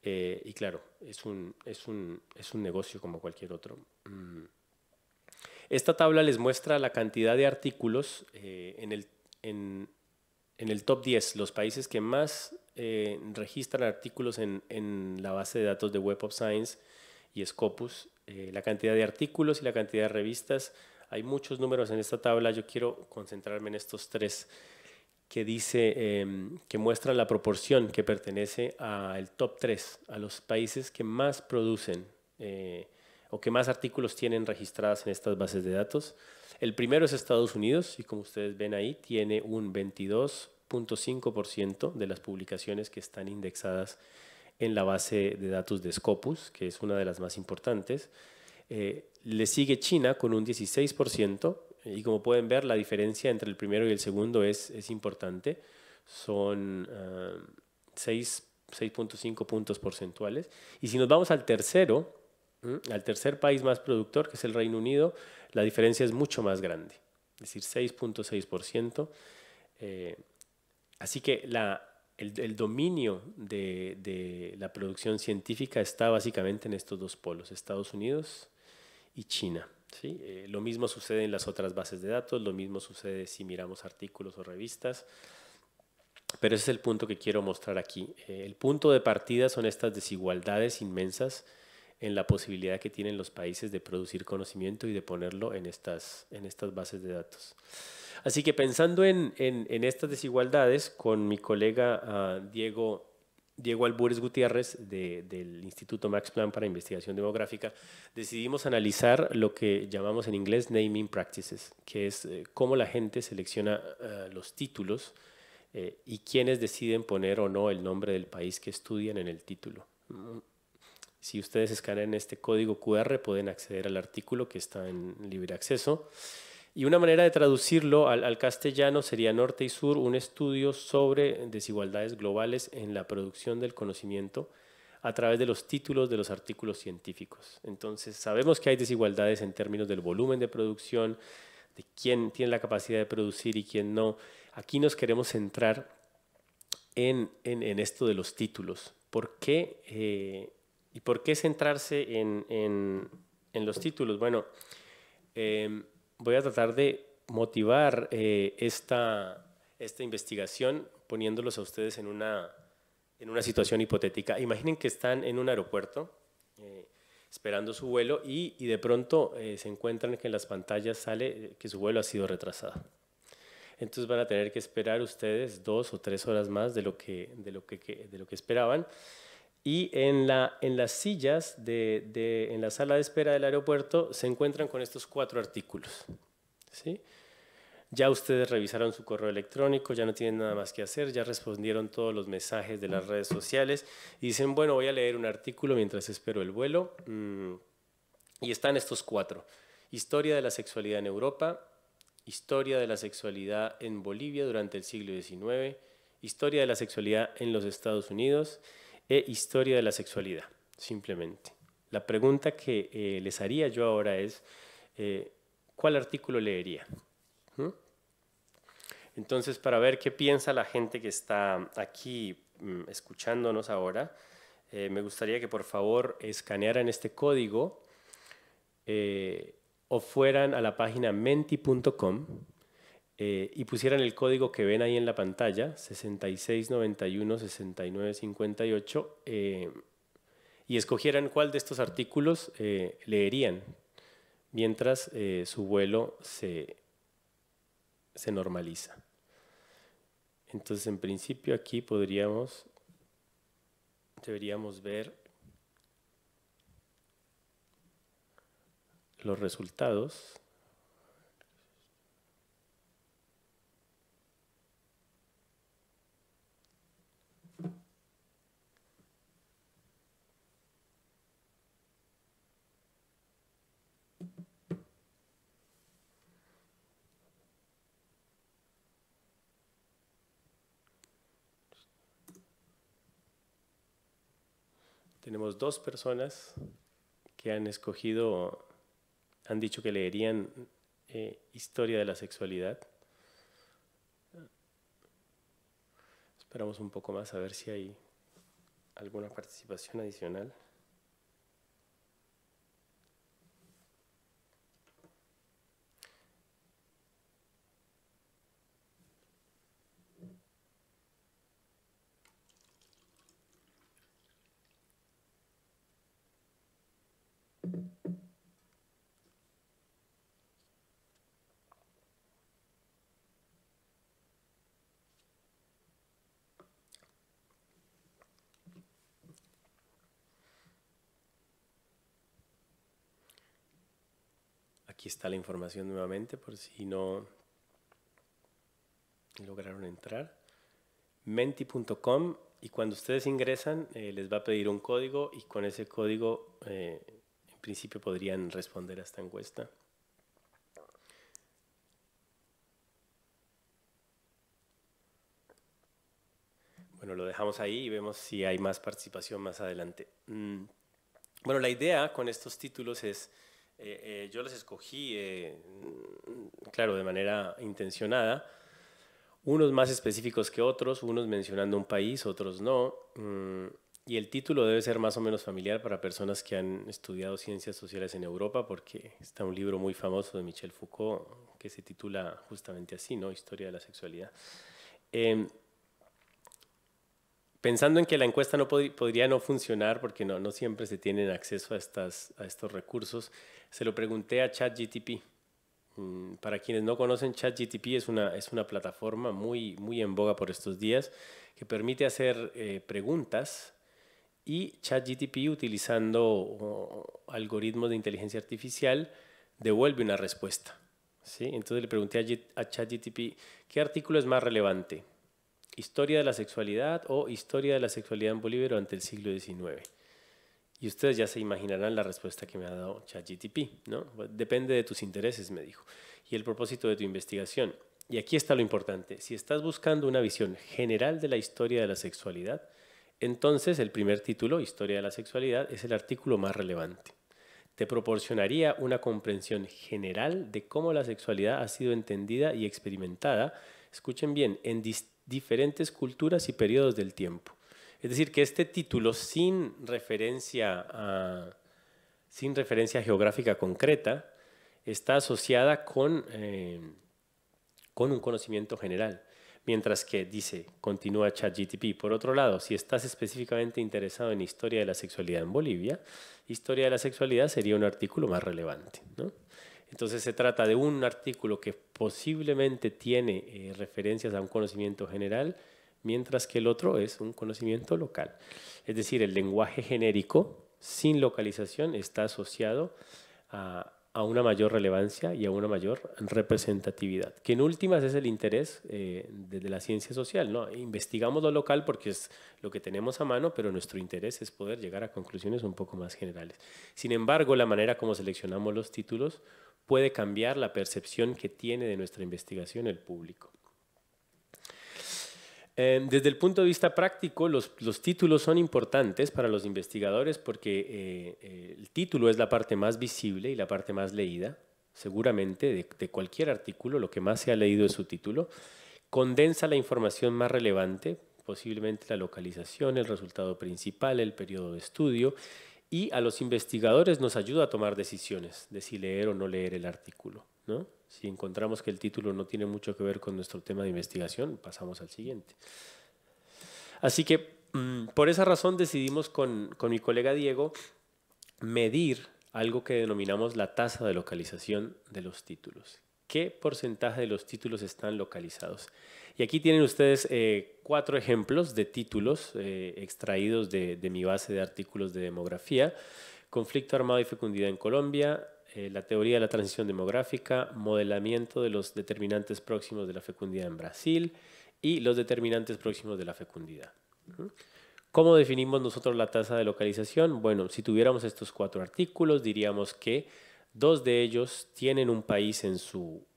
Speaker 2: y claro, es un negocio como cualquier otro. Esta tabla les muestra la cantidad de artículos en el top 10, los países que más registran artículos en la base de datos de Web of Science y Scopus, la cantidad de artículos y la cantidad de revistas. Hay muchos números en esta tabla, yo quiero concentrarme en estos tres que dice, que muestran la proporción que pertenece al top 3, a los países que más producen o que más artículos tienen registrados en estas bases de datos. El primero es Estados Unidos y como ustedes ven ahí tiene un 22.5% de las publicaciones que están indexadas en la base de datos de Scopus, que es una de las más importantes. Le sigue China con un 16% y como pueden ver la diferencia entre el primero y el segundo es importante. Son 6.5 puntos porcentuales. Y si nos vamos al tercer país más productor, que es el Reino Unido, la diferencia es mucho más grande, es decir, 6.6%. Así que el dominio de la producción científica está básicamente en estos dos polos, Estados Unidos y China. ¿Sí? Lo mismo sucede en las otras bases de datos, lo mismo sucede si miramos artículos o revistas, pero ese es el punto que quiero mostrar aquí. El punto de partida son estas desigualdades inmensas en la posibilidad que tienen los países de producir conocimiento y de ponerlo en estas bases de datos. Así que pensando en estas desigualdades, con mi colega Diego Albures Gutiérrez del Instituto Max Planck para Investigación Demográfica, decidimos analizar lo que llamamos en inglés naming practices, que es cómo la gente selecciona los títulos y quiénes deciden poner o no el nombre del país que estudian en el título. Si ustedes escanean este código QR pueden acceder al artículo que está en libre acceso. Y una manera de traducirlo al castellano sería Norte y Sur, un estudio sobre desigualdades globales en la producción del conocimiento a través de los títulos de los artículos científicos. Entonces, sabemos que hay desigualdades en términos del volumen de producción, de quién tiene la capacidad de producir y quién no. Aquí nos queremos centrar en esto de los títulos. ¿Por qué? ¿Y por qué centrarse en los títulos? Bueno, voy a tratar de motivar esta investigación poniéndolos a ustedes en una situación hipotética. Imaginen que están en un aeropuerto esperando su vuelo y de pronto se encuentran que en las pantallas sale que su vuelo ha sido retrasado. Entonces van a tener que esperar ustedes 2 o 3 horas más de lo que esperaban. Y en las sillas en la sala de espera del aeropuerto se encuentran con estos 4 artículos. ¿Sí? Ya ustedes revisaron su correo electrónico, ya no tienen nada más que hacer, ya respondieron todos los mensajes de las redes sociales y dicen, bueno, voy a leer un artículo mientras espero el vuelo. Y están estos 4. Historia de la sexualidad en Europa, historia de la sexualidad en Bolivia durante el siglo XIX, Historia de la sexualidad en los Estados Unidos e Historia de la sexualidad, simplemente. La pregunta que les haría yo ahora es, ¿cuál artículo leería? Entonces, para ver qué piensa la gente que está aquí escuchándonos ahora, me gustaría que por favor escanearan este código o fueran a la página menti.com y pusieran el código que ven ahí en la pantalla, 6691-6958, y escogieran cuál de estos artículos leerían mientras su vuelo se normaliza. Entonces, en principio aquí deberíamos ver los resultados. Tenemos 2 personas que han escogido, han dicho que leerían Historia de la sexualidad. Esperamos un poco más a ver si hay alguna participación adicional. Aquí está la información nuevamente por si no lograron entrar. Menti.com, y cuando ustedes ingresan les va a pedir un código y con ese código en principio podrían responder a esta encuesta. Bueno, lo dejamos ahí y vemos si hay más participación más adelante. Bueno, la idea con estos títulos es, yo los escogí, claro, de manera intencionada, unos más específicos que otros, unos mencionando un país, otros no, y el título debe ser más o menos familiar para personas que han estudiado ciencias sociales en Europa, porque está un libro muy famoso de Michel Foucault que se titula justamente así, ¿no? Historia de la sexualidad. Pensando en que la encuesta no podría no funcionar porque no siempre se tienen acceso a estos recursos, se lo pregunté a ChatGPT. Para quienes no conocen, ChatGPT es una plataforma muy en boga por estos días que permite hacer preguntas, y ChatGPT, utilizando algoritmos de inteligencia artificial, devuelve una respuesta, ¿sí? Entonces le pregunté a ChatGPT, ¿qué artículo es más relevante? ¿Historia de la sexualidad o Historia de la sexualidad en Bolivia durante el siglo XIX? Y ustedes ya se imaginarán la respuesta que me ha dado ChatGPT, ¿no? Depende de tus intereses, me dijo, y el propósito de tu investigación. Y aquí está lo importante. Si estás buscando una visión general de la historia de la sexualidad, entonces el primer título, Historia de la sexualidad, es el artículo más relevante. Te proporcionaría una comprensión general de cómo la sexualidad ha sido entendida y experimentada, escuchen bien, en diferentes culturas y periodos del tiempo. Es decir, que este título, sin referencia geográfica concreta, está asociada con un conocimiento general. Mientras que dice, continúa ChatGPT, por otro lado, si estás específicamente interesado en historia de la sexualidad en Bolivia, historia de la sexualidad sería un artículo más relevante, ¿no? Entonces se trata de un artículo que posiblemente tiene referencias a un conocimiento general, mientras que el otro es un conocimiento local. Es decir, el lenguaje genérico sin localización está asociado a una mayor relevancia y a una mayor representatividad, que en últimas es el interés de la ciencia social, ¿no? Investigamos lo local porque es lo que tenemos a mano, pero nuestro interés es poder llegar a conclusiones un poco más generales. Sin embargo, la manera como seleccionamos los títulos puede cambiar la percepción que tiene de nuestra investigación el público. Desde el punto de vista práctico, los títulos son importantes para los investigadores porque el título es la parte más visible y la parte más leída, seguramente, de cualquier artículo. Lo que más se ha leído es su título. Condensa la información más relevante, posiblemente la localización, el resultado principal, el periodo de estudio, y a los investigadores nos ayuda a tomar decisiones de si leer o no leer el artículo, ¿no? Si encontramos que el título no tiene mucho que ver con nuestro tema de investigación, pasamos al siguiente. Así que por esa razón decidimos con mi colega Diego medir algo que denominamos la tasa de localización de los títulos. ¿Qué porcentaje de los títulos están localizados? Y aquí tienen ustedes 4 ejemplos de títulos extraídos de mi base de artículos de demografía: conflicto armado y fecundidad en Colombia, la teoría de la transición demográfica, modelamiento de los determinantes próximos de la fecundidad en Brasil y los determinantes próximos de la fecundidad. ¿Cómo definimos nosotros la tasa de localización? Bueno, si tuviéramos estos 4 artículos, diríamos que 2 de ellos tienen un país en su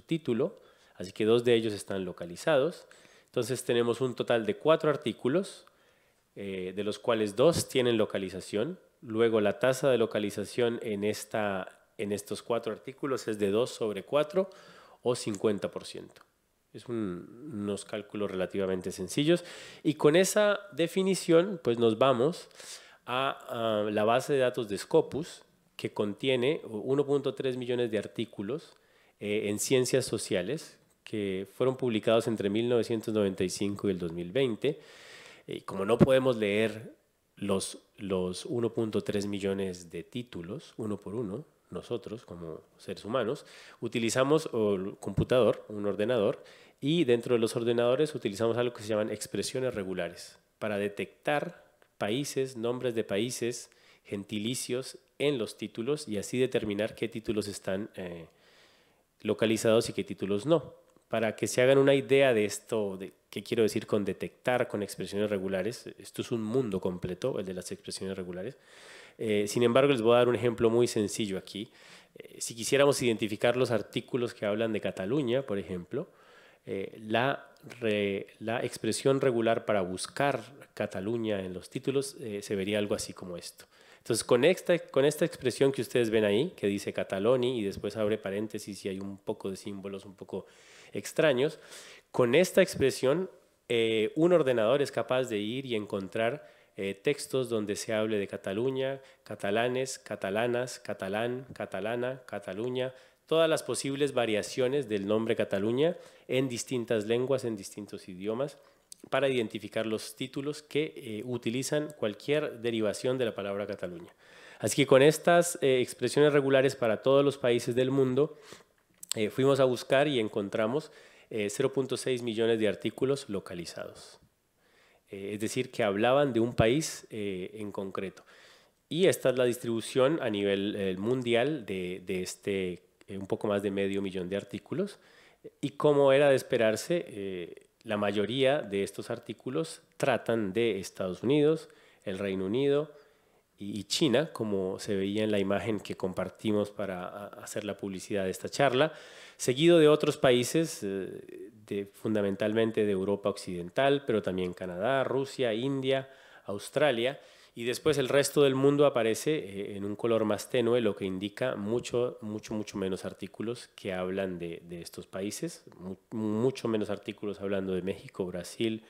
Speaker 2: título, así que 2 de ellos están localizados. Entonces tenemos un total de 4 artículos, de los cuales 2 tienen localización. Luego la tasa de localización en estos 4 artículos es de 2 sobre 4 o 50%. Es unos cálculos relativamente sencillos. Y con esa definición pues nos vamos a la base de datos de Scopus, que contiene 1.3 millones de artículos en ciencias sociales que fueron publicados entre 1995 y el 2020. Como no podemos leer los 1.3 millones de títulos uno por uno, nosotros como seres humanos utilizamos un computador, un ordenador, y dentro de los ordenadores utilizamos algo que se llaman expresiones regulares para detectar países, nombres de países, gentilicios en los títulos y así determinar qué títulos están localizados y qué títulos no. Para que se hagan una idea de esto, de qué quiero decir con detectar con expresiones regulares, esto es un mundo completo, el de las expresiones regulares. Sin embargo, les voy a dar un ejemplo muy sencillo aquí. Si quisiéramos identificar los artículos que hablan de Cataluña, por ejemplo, la expresión regular para buscar Cataluña en los títulos se vería algo así como esto. Entonces, con esta expresión que ustedes ven ahí, que dice Cataloni y después abre paréntesis y hay un poco de símbolos un poco extraños, con esta expresión un ordenador es capaz de ir y encontrar textos donde se hable de Cataluña, catalanes, catalanas, catalán, catalana, Cataluña, todas las posibles variaciones del nombre Cataluña en distintas lenguas, en distintos idiomas, para identificar los títulos que utilizan cualquier derivación de la palabra Cataluña. Así que con estas expresiones regulares para todos los países del mundo, fuimos a buscar y encontramos 0.6 millones de artículos localizados. Es decir, que hablaban de un país en concreto. Y esta es la distribución a nivel mundial de un poco más de medio millón de artículos. Y como era de esperarse, la mayoría de estos artículos tratan de Estados Unidos, el Reino Unido y China, como se veía en la imagen que compartimos para hacer la publicidad de esta charla, seguido de otros países, fundamentalmente de Europa Occidental, pero también Canadá, Rusia, India, Australia, y después el resto del mundo aparece en un color más tenue, lo que indica mucho menos artículos que hablan de estos países, mucho menos artículos hablando de México, Brasil,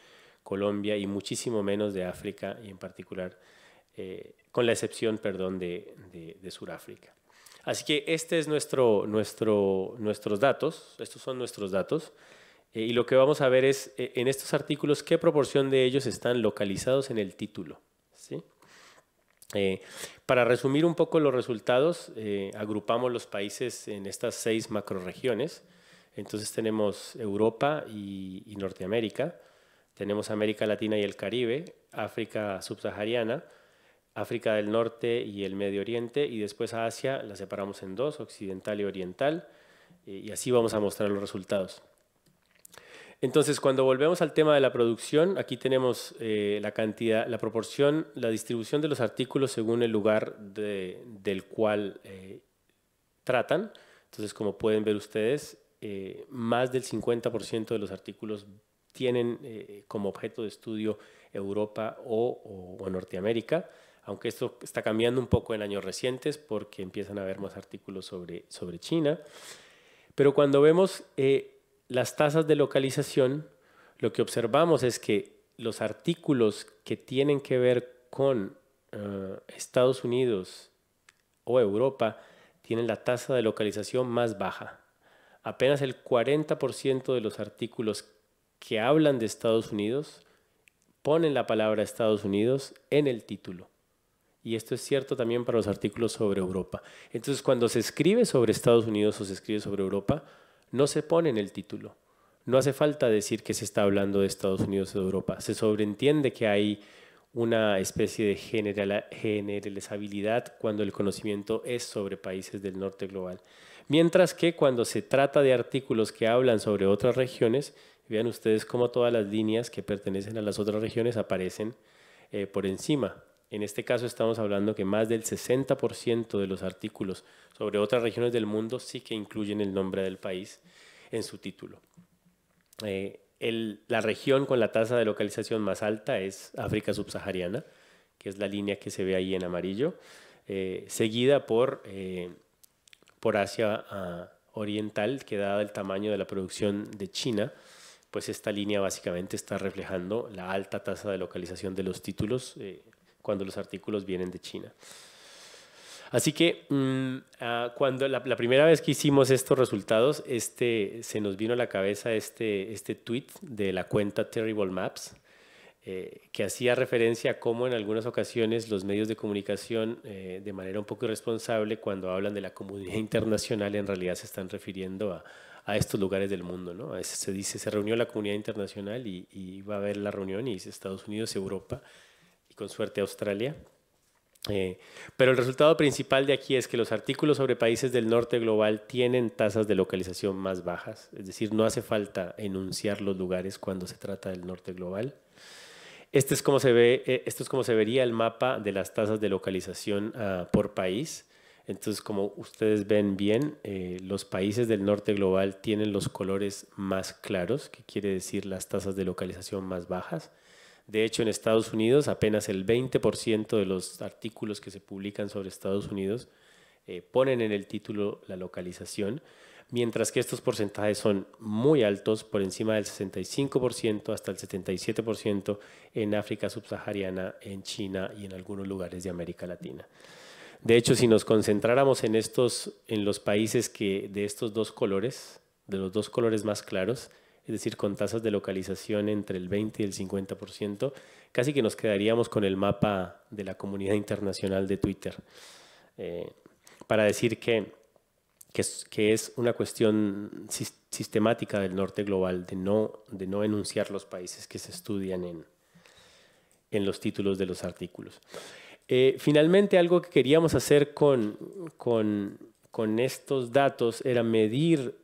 Speaker 2: Colombia y muchísimo menos de África y en particular, con la excepción, perdón, de Sudáfrica. Así que este es nuestros datos, estos son nuestros datos, y lo que vamos a ver es en estos artículos qué proporción de ellos están localizados en el título, ¿sí? Para resumir un poco los resultados, agrupamos los países en estas 6 macrorregiones. Entonces tenemos Europa y Norteamérica, tenemos América Latina y el Caribe, África subsahariana, África del Norte y el Medio Oriente, y después a Asia la separamos en 2, occidental y oriental, y así vamos a mostrar los resultados. Entonces, cuando volvemos al tema de la producción, aquí tenemos la cantidad, la proporción, la distribución de los artículos según el lugar del cual tratan. Entonces, como pueden ver ustedes, más del 50% de los artículos tienen como objeto de estudio Europa o Norteamérica, aunque esto está cambiando un poco en años recientes porque empiezan a haber más artículos sobre China. Pero cuando vemos las tasas de localización, lo que observamos es que los artículos que tienen que ver con Estados Unidos o Europa tienen la tasa de localización más baja. Apenas el 40% de los artículos que hablan de Estados Unidos ponen la palabra Estados Unidos en el título. Y esto es cierto también para los artículos sobre Europa. Entonces, cuando se escribe sobre Estados Unidos o se escribe sobre Europa, no se pone en el título. No hace falta decir que se está hablando de Estados Unidos o de Europa. Se sobreentiende que hay una especie de generalizabilidad cuando el conocimiento es sobre países del norte global. Mientras que cuando se trata de artículos que hablan sobre otras regiones, vean ustedes cómo todas las líneas que pertenecen a las otras regiones aparecen por encima. En este caso estamos hablando que más del 60% de los artículos sobre otras regiones del mundo sí que incluyen el nombre del país en su título. La región con la tasa de localización más alta es África subsahariana, que es la línea que se ve ahí en amarillo, seguida por Asia Oriental, que dado el tamaño de la producción de China, pues esta línea básicamente está reflejando la alta tasa de localización de los títulos cuando los artículos vienen de China. Así que cuando la primera vez que hicimos estos resultados, se nos vino a la cabeza este tweet de la cuenta Terrible Maps, que hacía referencia a cómo en algunas ocasiones los medios de comunicación, de manera un poco irresponsable, cuando hablan de la comunidad internacional, en realidad se están refiriendo a estos lugares del mundo, ¿no? A veces se dice, se reunió la comunidad internacional y va a haber la reunión y dice Estados Unidos, Europa y con suerte Australia. Pero el resultado principal de aquí es que los artículos sobre países del norte global tienen tasas de localización más bajas, es decir, no hace falta enunciar los lugares cuando se trata del norte global. Esto es como se vería el mapa de las tasas de localización por país. Entonces, como ustedes ven bien, los países del norte global tienen los colores más claros, que quiere decir las tasas de localización más bajas. De hecho, en Estados Unidos, apenas el 20% de los artículos que se publican sobre Estados Unidos ponen en el título la localización, mientras que estos porcentajes son muy altos, por encima del 65% hasta el 77% en África subsahariana, en China y en algunos lugares de América Latina. De hecho, si nos concentráramos en los países de estos dos colores, de los dos colores más claros, es decir, con tasas de localización entre el 20 y el 50%, casi que nos quedaríamos con el mapa de la comunidad internacional de Twitter, para decir que es una cuestión sistemática del norte global, de no enunciar los países que se estudian en los títulos de los artículos. Finalmente, algo que queríamos hacer con estos datos era medir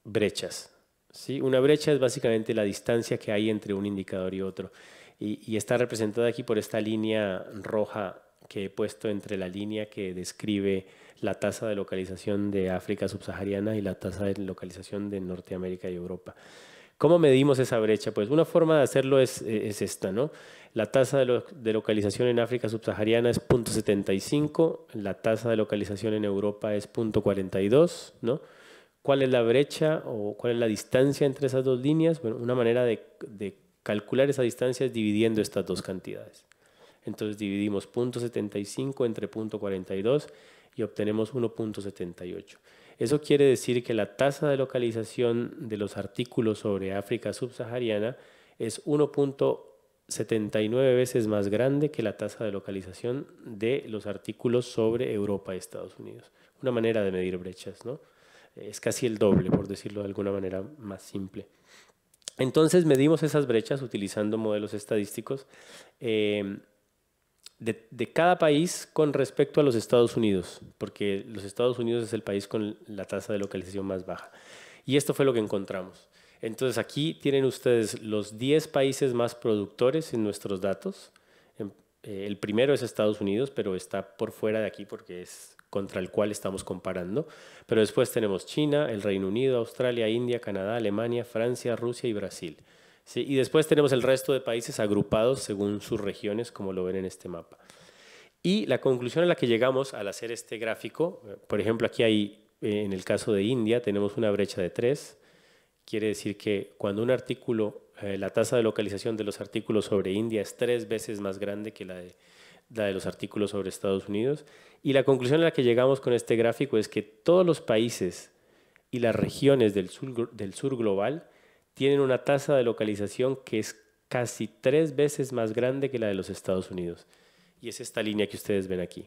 Speaker 2: brechas. ¿Sí? Una brecha es básicamente la distancia que hay entre un indicador y otro, y está representada aquí por esta línea roja que he puesto entre la línea que describe la tasa de localización de África subsahariana y la tasa de localización de Norteamérica y Europa. ¿Cómo medimos esa brecha? Pues una forma de hacerlo es esta, ¿no? La tasa de localización en África subsahariana es 0.75, la tasa de localización en Europa es 0.42, ¿no? ¿Cuál es la brecha o cuál es la distancia entre esas dos líneas? Bueno, una manera de calcular esa distancia es dividiendo estas dos cantidades. Entonces dividimos 0.75 entre 0.42 y obtenemos 1.78. Eso quiere decir que la tasa de localización de los artículos sobre África subsahariana es 1.79 veces más grande que la tasa de localización de los artículos sobre Europa y Estados Unidos. Una manera de medir brechas, ¿no? Es casi el doble, por decirlo de alguna manera más simple. Entonces medimos esas brechas utilizando modelos estadísticos de cada país con respecto a los Estados Unidos, porque los Estados Unidos es el país con la tasa de localización más baja. Y esto fue lo que encontramos. Entonces aquí tienen ustedes los 10 países más productores en nuestros datos. El primero es Estados Unidos, pero está por fuera de aquí porque es contra el cual estamos comparando. Pero después tenemos China, el Reino Unido, Australia, India, Canadá, Alemania, Francia, Rusia y Brasil. Sí, y después tenemos el resto de países agrupados según sus regiones, como lo ven en este mapa. Y la conclusión a la que llegamos al hacer este gráfico, por ejemplo, aquí hay, en el caso de India, tenemos una brecha de 3. Quiere decir que cuando un artículo, la tasa de localización de los artículos sobre India es 3 veces más grande que la de los artículos sobre Estados Unidos. Y la conclusión a la que llegamos con este gráfico es que todos los países y las regiones del sur global tienen una tasa de localización que es casi 3 veces más grande que la de los Estados Unidos. Y es esta línea que ustedes ven aquí.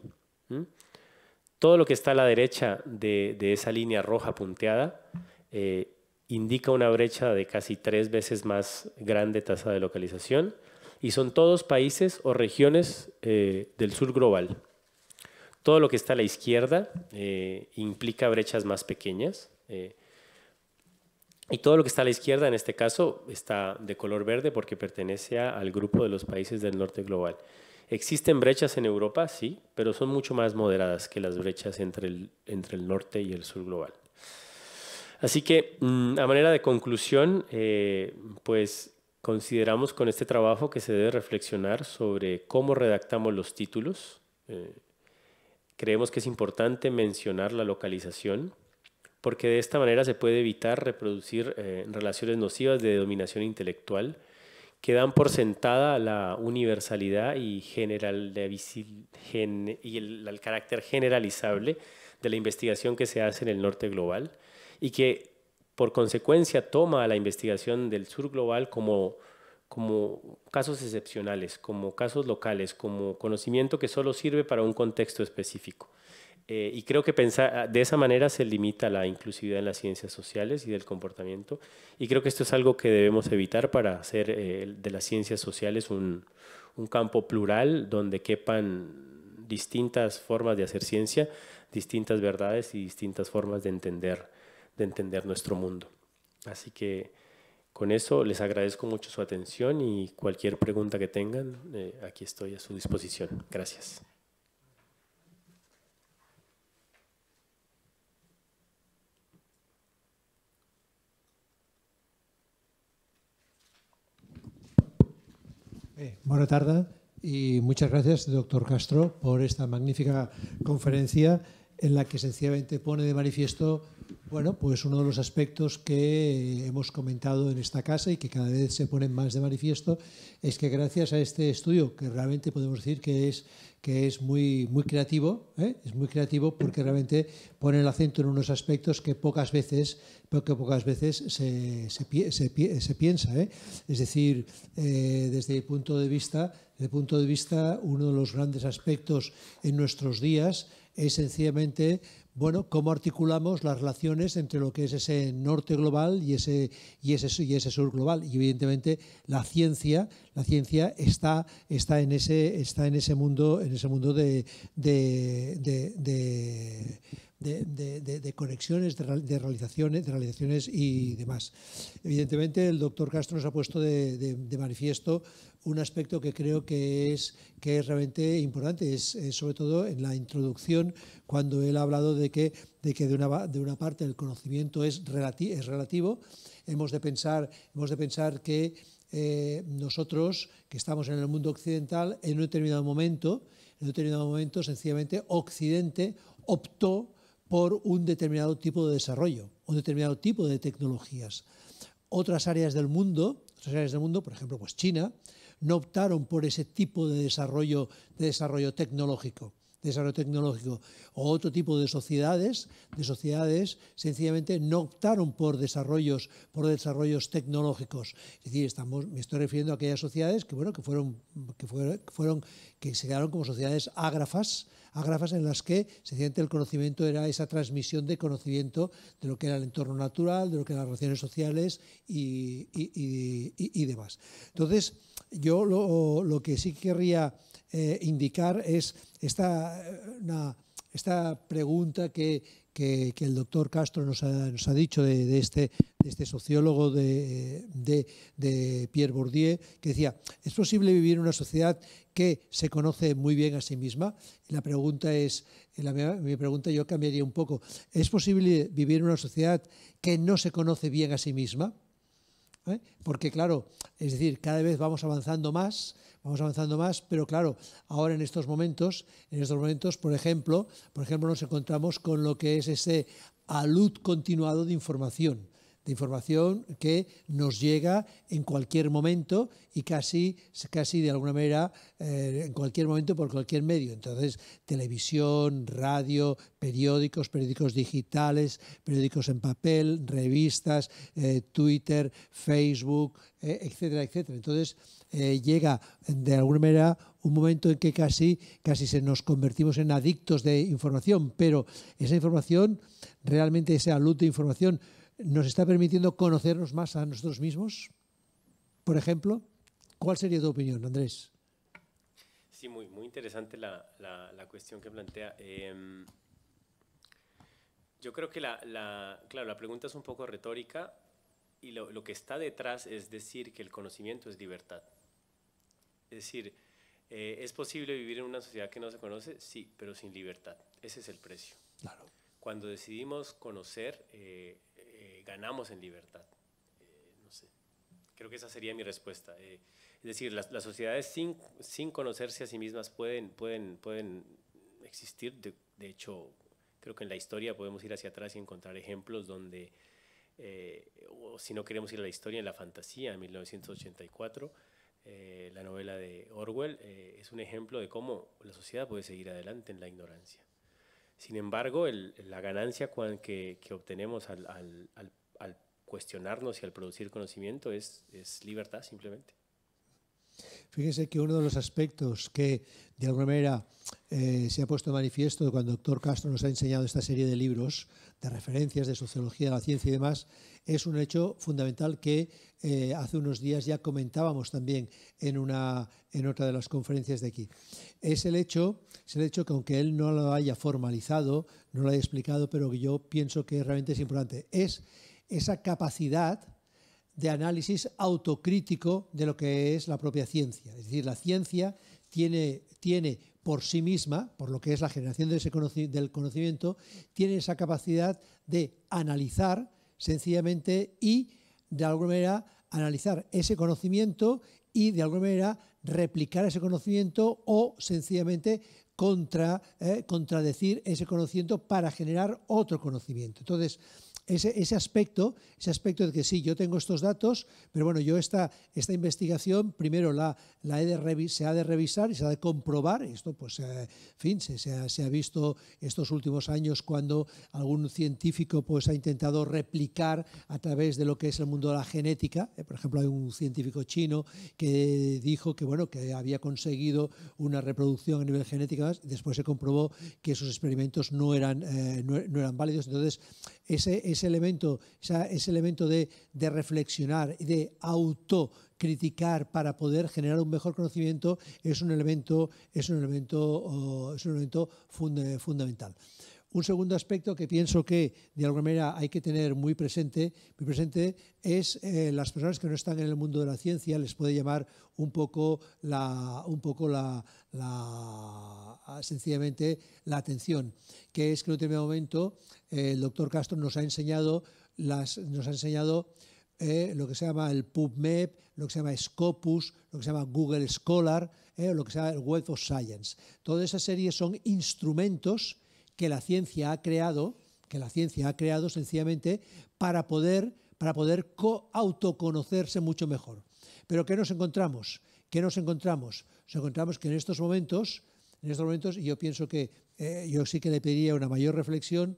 Speaker 2: Todo lo que está a la derecha de esa línea roja punteada indica una brecha de casi 3 veces más grande tasa de localización, y son todos países o regiones del sur global. Todo lo que está a la izquierda implica brechas más pequeñas, y todo lo que está a la izquierda en este caso está de color verde porque pertenece al grupo de los países del norte global. ¿Existen brechas en Europa? Sí, pero son mucho más moderadas que las brechas entre el norte y el sur global. Así que, a manera de conclusión, pues consideramos con este trabajo que se debe reflexionar sobre cómo redactamos los títulos. Creemos que es importante mencionar la localización, porque de esta manera se puede evitar reproducir relaciones nocivas de dominación intelectual que dan por sentada la universalidad y el carácter generalizable de la investigación que se hace en el norte global, y que por consecuencia toma a la investigación del sur global como casos excepcionales, como casos locales, como conocimiento que solo sirve para un contexto específico. Y creo que pensar de esa manera se limita la inclusividad en las ciencias sociales y del comportamiento, y creo que esto es algo que debemos evitar para hacer de las ciencias sociales un campo plural donde quepan distintas formas de hacer ciencia, distintas verdades y distintas formas de entender nuestro mundo. Así que con eso les agradezco mucho su atención, y cualquier pregunta que tengan, aquí estoy a su disposición. Gracias.
Speaker 1: Buenas tardes y muchas gracias, doctor Castro, por esta magnífica conferencia en la que sencillamente pone de manifiesto, bueno, pues uno de los aspectos que hemos comentado en esta casa y que cada vez se ponen más de manifiesto, es que gracias a este estudio, que realmente podemos decir que es muy creativo, es muy creativo porque realmente pone el acento en unos aspectos que pocas veces se piensa. Es decir, desde el punto de vista, uno de los grandes aspectos en nuestros días es sencillamente, bueno, cómo articulamos las relaciones entre lo que es ese norte global y ese sur global. Y evidentemente la ciencia está en ese mundo de conexiones, de realizaciones y demás. Evidentemente, el doctor Castro nos ha puesto de manifiesto un aspecto que creo que es realmente importante, es sobre todo en la introducción, cuando él ha hablado de que de una parte el conocimiento es relativo. Hemos de pensar que nosotros, que estamos en el mundo occidental, en un determinado momento, sencillamente Occidente optó por un determinado tipo de desarrollo, un determinado tipo de tecnologías. Otras áreas del mundo, por ejemplo, pues China, no optaron por ese tipo de desarrollo tecnológico, o otro tipo de sociedades sencillamente no optaron por desarrollos tecnológicos. Es decir, me estoy refiriendo a aquellas sociedades que se quedaron como sociedades ágrafas en las que sencillamente el conocimiento era esa transmisión de conocimiento de lo que era el entorno natural, de lo que eran las relaciones sociales y demás. Entonces, yo lo que sí querría indicar es esta pregunta que el doctor Castro nos ha dicho de este sociólogo de Pierre Bourdieu, que decía: ¿es posible vivir en una sociedad que se conoce muy bien a sí misma? Y mi pregunta yo cambiaría un poco. ¿Es posible vivir en una sociedad que no se conoce bien a sí misma? Porque claro, es decir, cada vez vamos avanzando más, pero claro, ahora en estos momentos, por ejemplo, nos encontramos con lo que es ese alud continuado de información que nos llega en cualquier momento y casi de alguna manera en cualquier momento por cualquier medio. Entonces, televisión, radio, periódicos digitales, periódicos en papel, revistas, Twitter, Facebook, etcétera, etcétera. Entonces, llega de alguna manera un momento en que casi se nos convertimos en adictos de información, pero esa información, realmente esa luz de información, ¿nos está permitiendo conocernos más a nosotros mismos? Por ejemplo, ¿cuál sería tu opinión, Andrés?
Speaker 2: Sí, muy interesante la cuestión que plantea. Yo creo que claro, la pregunta es un poco retórica y lo que está detrás es decir que el conocimiento es libertad. Es decir, ¿es posible vivir en una sociedad que no se conoce? Sí, pero sin libertad. Ese es el precio.
Speaker 1: Claro.
Speaker 2: Cuando decidimos conocer, ganamos en libertad. No sé, creo que esa sería mi respuesta. Es decir, las sociedades sin conocerse a sí mismas pueden existir. De hecho, creo que en la historia podemos ir hacia atrás y encontrar ejemplos donde, o si no queremos ir a la historia, en la fantasía, en 1984, la novela de Orwell es un ejemplo de cómo la sociedad puede seguir adelante en la ignorancia. Sin embargo, la ganancia que obtenemos al cuestionarnos y al producir conocimiento es libertad, simplemente.
Speaker 1: Fíjense que uno de los aspectos que de alguna manera se ha puesto de manifiesto cuando el doctor Castro nos ha enseñado esta serie de libros, de referencias de sociología de la ciencia y demás, es un hecho fundamental que hace unos días ya comentábamos también en otra de las conferencias de aquí. Es el hecho que aunque él no lo haya formalizado, no lo haya explicado, pero que yo pienso que realmente es importante, es esa capacidad de análisis autocrítico de lo que es la propia ciencia. Es decir, la ciencia tiene por sí misma, por lo que es la generación del conocimiento, tiene esa capacidad de analizar sencillamente y de alguna manera analizar ese conocimiento y de alguna manera replicar ese conocimiento o sencillamente contradecir ese conocimiento para generar otro conocimiento. Entonces, ese aspecto de que sí, yo tengo estos datos, pero bueno, yo esta investigación primero se ha de revisar y se ha de comprobar. Esto, pues, en fin, se ha visto estos últimos años cuando algún científico pues, ha intentado replicar a través de lo que es el mundo de la genética. Por ejemplo, hay un científico chino que dijo que, bueno, que había conseguido una reproducción a nivel genético, y después se comprobó que esos experimentos no eran válidos. Entonces, ese elemento de reflexionar y de autocriticar para poder generar un mejor conocimiento es un elemento fundamental. Un segundo aspecto que pienso que de alguna manera hay que tener muy presente es las personas que no están en el mundo de la ciencia, les puede llamar sencillamente la atención, que es que en un determinado momento el doctor Castro nos ha enseñado lo que se llama el PubMed, lo que se llama Scopus, lo que se llama Google Scholar, lo que se llama el Web of Science. Toda esa serie son instrumentos que la ciencia ha creado sencillamente para poder autoconocerse mucho mejor. Pero ¿qué nos encontramos? Nos encontramos que en estos momentos, y yo pienso que yo sí que le pediría una mayor reflexión,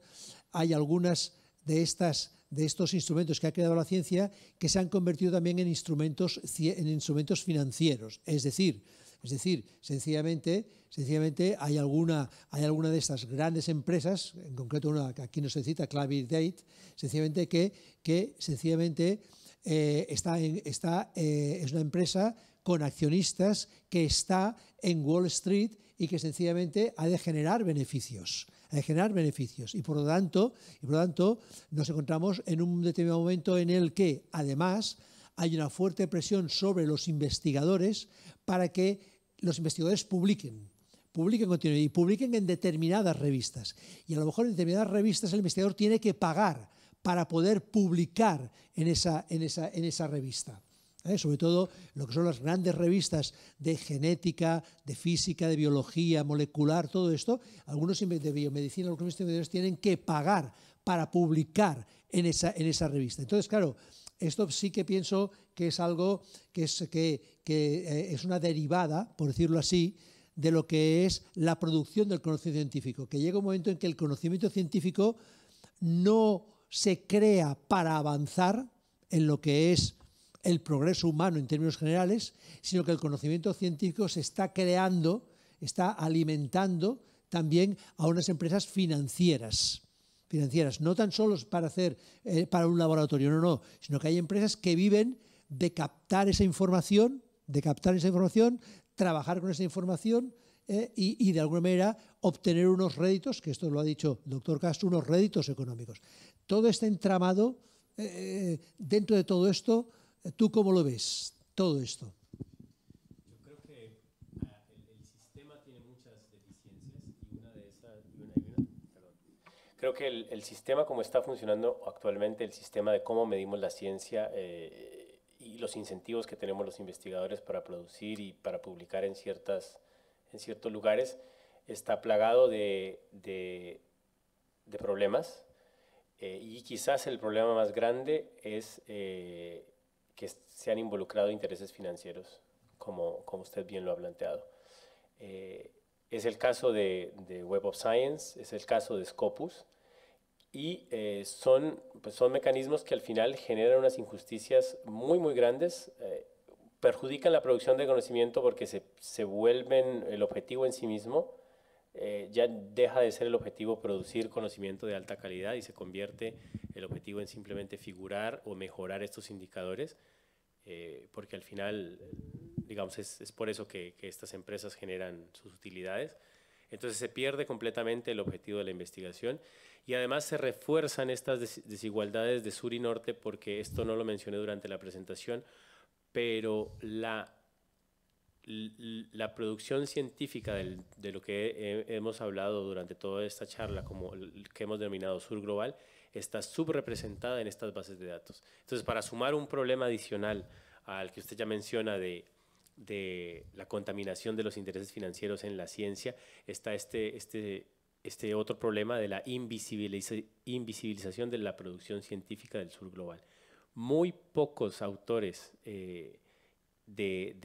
Speaker 1: hay algunas de estos instrumentos que ha creado la ciencia que se han convertido también en instrumentos financieros. Es decir, sencillamente hay alguna de estas grandes empresas, en concreto una que aquí no se cita, Clarivate, sencillamente que sencillamente es una empresa con accionistas que está en Wall Street y que sencillamente ha de generar beneficios. Y por lo tanto nos encontramos en un determinado momento en el que además hay una fuerte presión sobre los investigadores para que los investigadores publiquen continuamente y publiquen en determinadas revistas. Y a lo mejor en determinadas revistas el investigador tiene que pagar para poder publicar en esa revista. Sobre todo lo que son las grandes revistas de genética, de física, de biología, molecular, todo esto, algunos de biomedicina, algunos investigadores tienen que pagar para publicar en esa revista. Entonces, claro, esto sí que pienso que es algo que es una derivada, por decirlo así, de lo que es la producción del conocimiento científico, que llega un momento en que el conocimiento científico no se crea para avanzar en lo que es el progreso humano en términos generales, sino que el conocimiento científico se está creando, está alimentando también a unas empresas financieras, no tan solo para hacer para un laboratorio, no, sino que hay empresas que viven de captar esa información, trabajar con esa información y de alguna manera obtener unos réditos, que esto lo ha dicho el doctor Castro, unos réditos económicos. Todo este entramado, dentro de todo esto, ¿tú cómo lo ves, todo esto?
Speaker 2: Yo creo que el sistema tiene muchas deficiencias y una de esas... Creo que el sistema como está funcionando actualmente, el sistema de cómo medimos la ciencia y los incentivos que tenemos los investigadores para producir y para publicar en ciertos lugares, está plagado de problemas y quizás el problema más grande es que se han involucrado intereses financieros, como usted bien lo ha planteado. Es el caso de Web of Science, es el caso de Scopus, y son mecanismos que al final generan unas injusticias muy, muy grandes, perjudican la producción de conocimiento porque se vuelven el objetivo en sí mismo, ya deja de ser el objetivo producir conocimiento de alta calidad y se convierte el objetivo en simplemente figurar o mejorar estos indicadores, porque al final, digamos, es por eso que estas empresas generan sus utilidades. Entonces se pierde completamente el objetivo de la investigación y además se refuerzan estas desigualdades de sur y norte, porque esto no lo mencioné durante la presentación, pero la producción científica de lo que hemos hablado durante toda esta charla, como que hemos denominado sur global, está subrepresentada en estas bases de datos. Entonces, para sumar un problema adicional al que usted ya menciona de la contaminación de los intereses financieros en la ciencia, está este otro problema de la invisibilización de la producción científica del sur global. Muy pocos autores de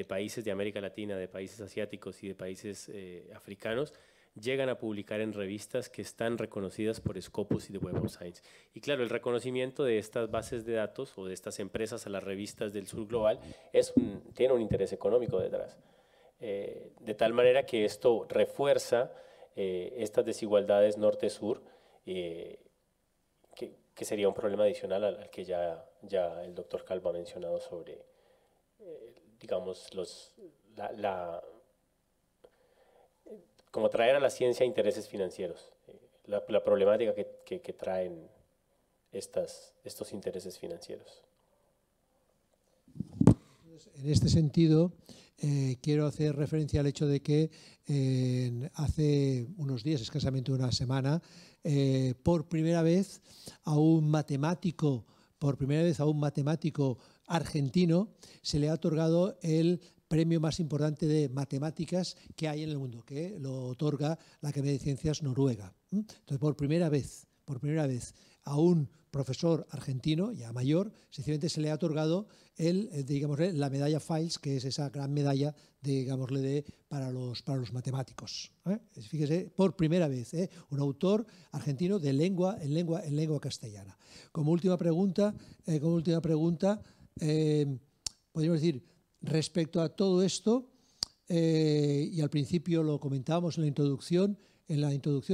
Speaker 2: países de América Latina, de países asiáticos y de países africanos llegan a publicar en revistas que están reconocidas por Scopus y de Web of Science. Y claro, el reconocimiento de estas bases de datos o de estas empresas a las revistas del sur global tiene un interés económico detrás. De tal manera que esto refuerza estas desigualdades norte-sur, que sería un problema adicional al que ya el doctor Calvo ha mencionado sobre, digamos, como traer a la ciencia intereses financieros, la problemática que traen estos intereses financieros.
Speaker 1: En este sentido, quiero hacer referencia al hecho de que hace unos días, escasamente una semana, por primera vez a un matemático argentino se le ha otorgado el premio más importante de matemáticas que hay en el mundo, que lo otorga la Academia de Ciencias Noruega. Entonces, por primera vez a un profesor argentino, ya mayor, sencillamente se le ha otorgado la medalla Fields, que es esa gran medalla, para los matemáticos. Fíjese, por primera vez, un autor argentino de lengua castellana. Como última pregunta, podríamos decir, respecto a todo esto, y al principio lo comentábamos en la introducción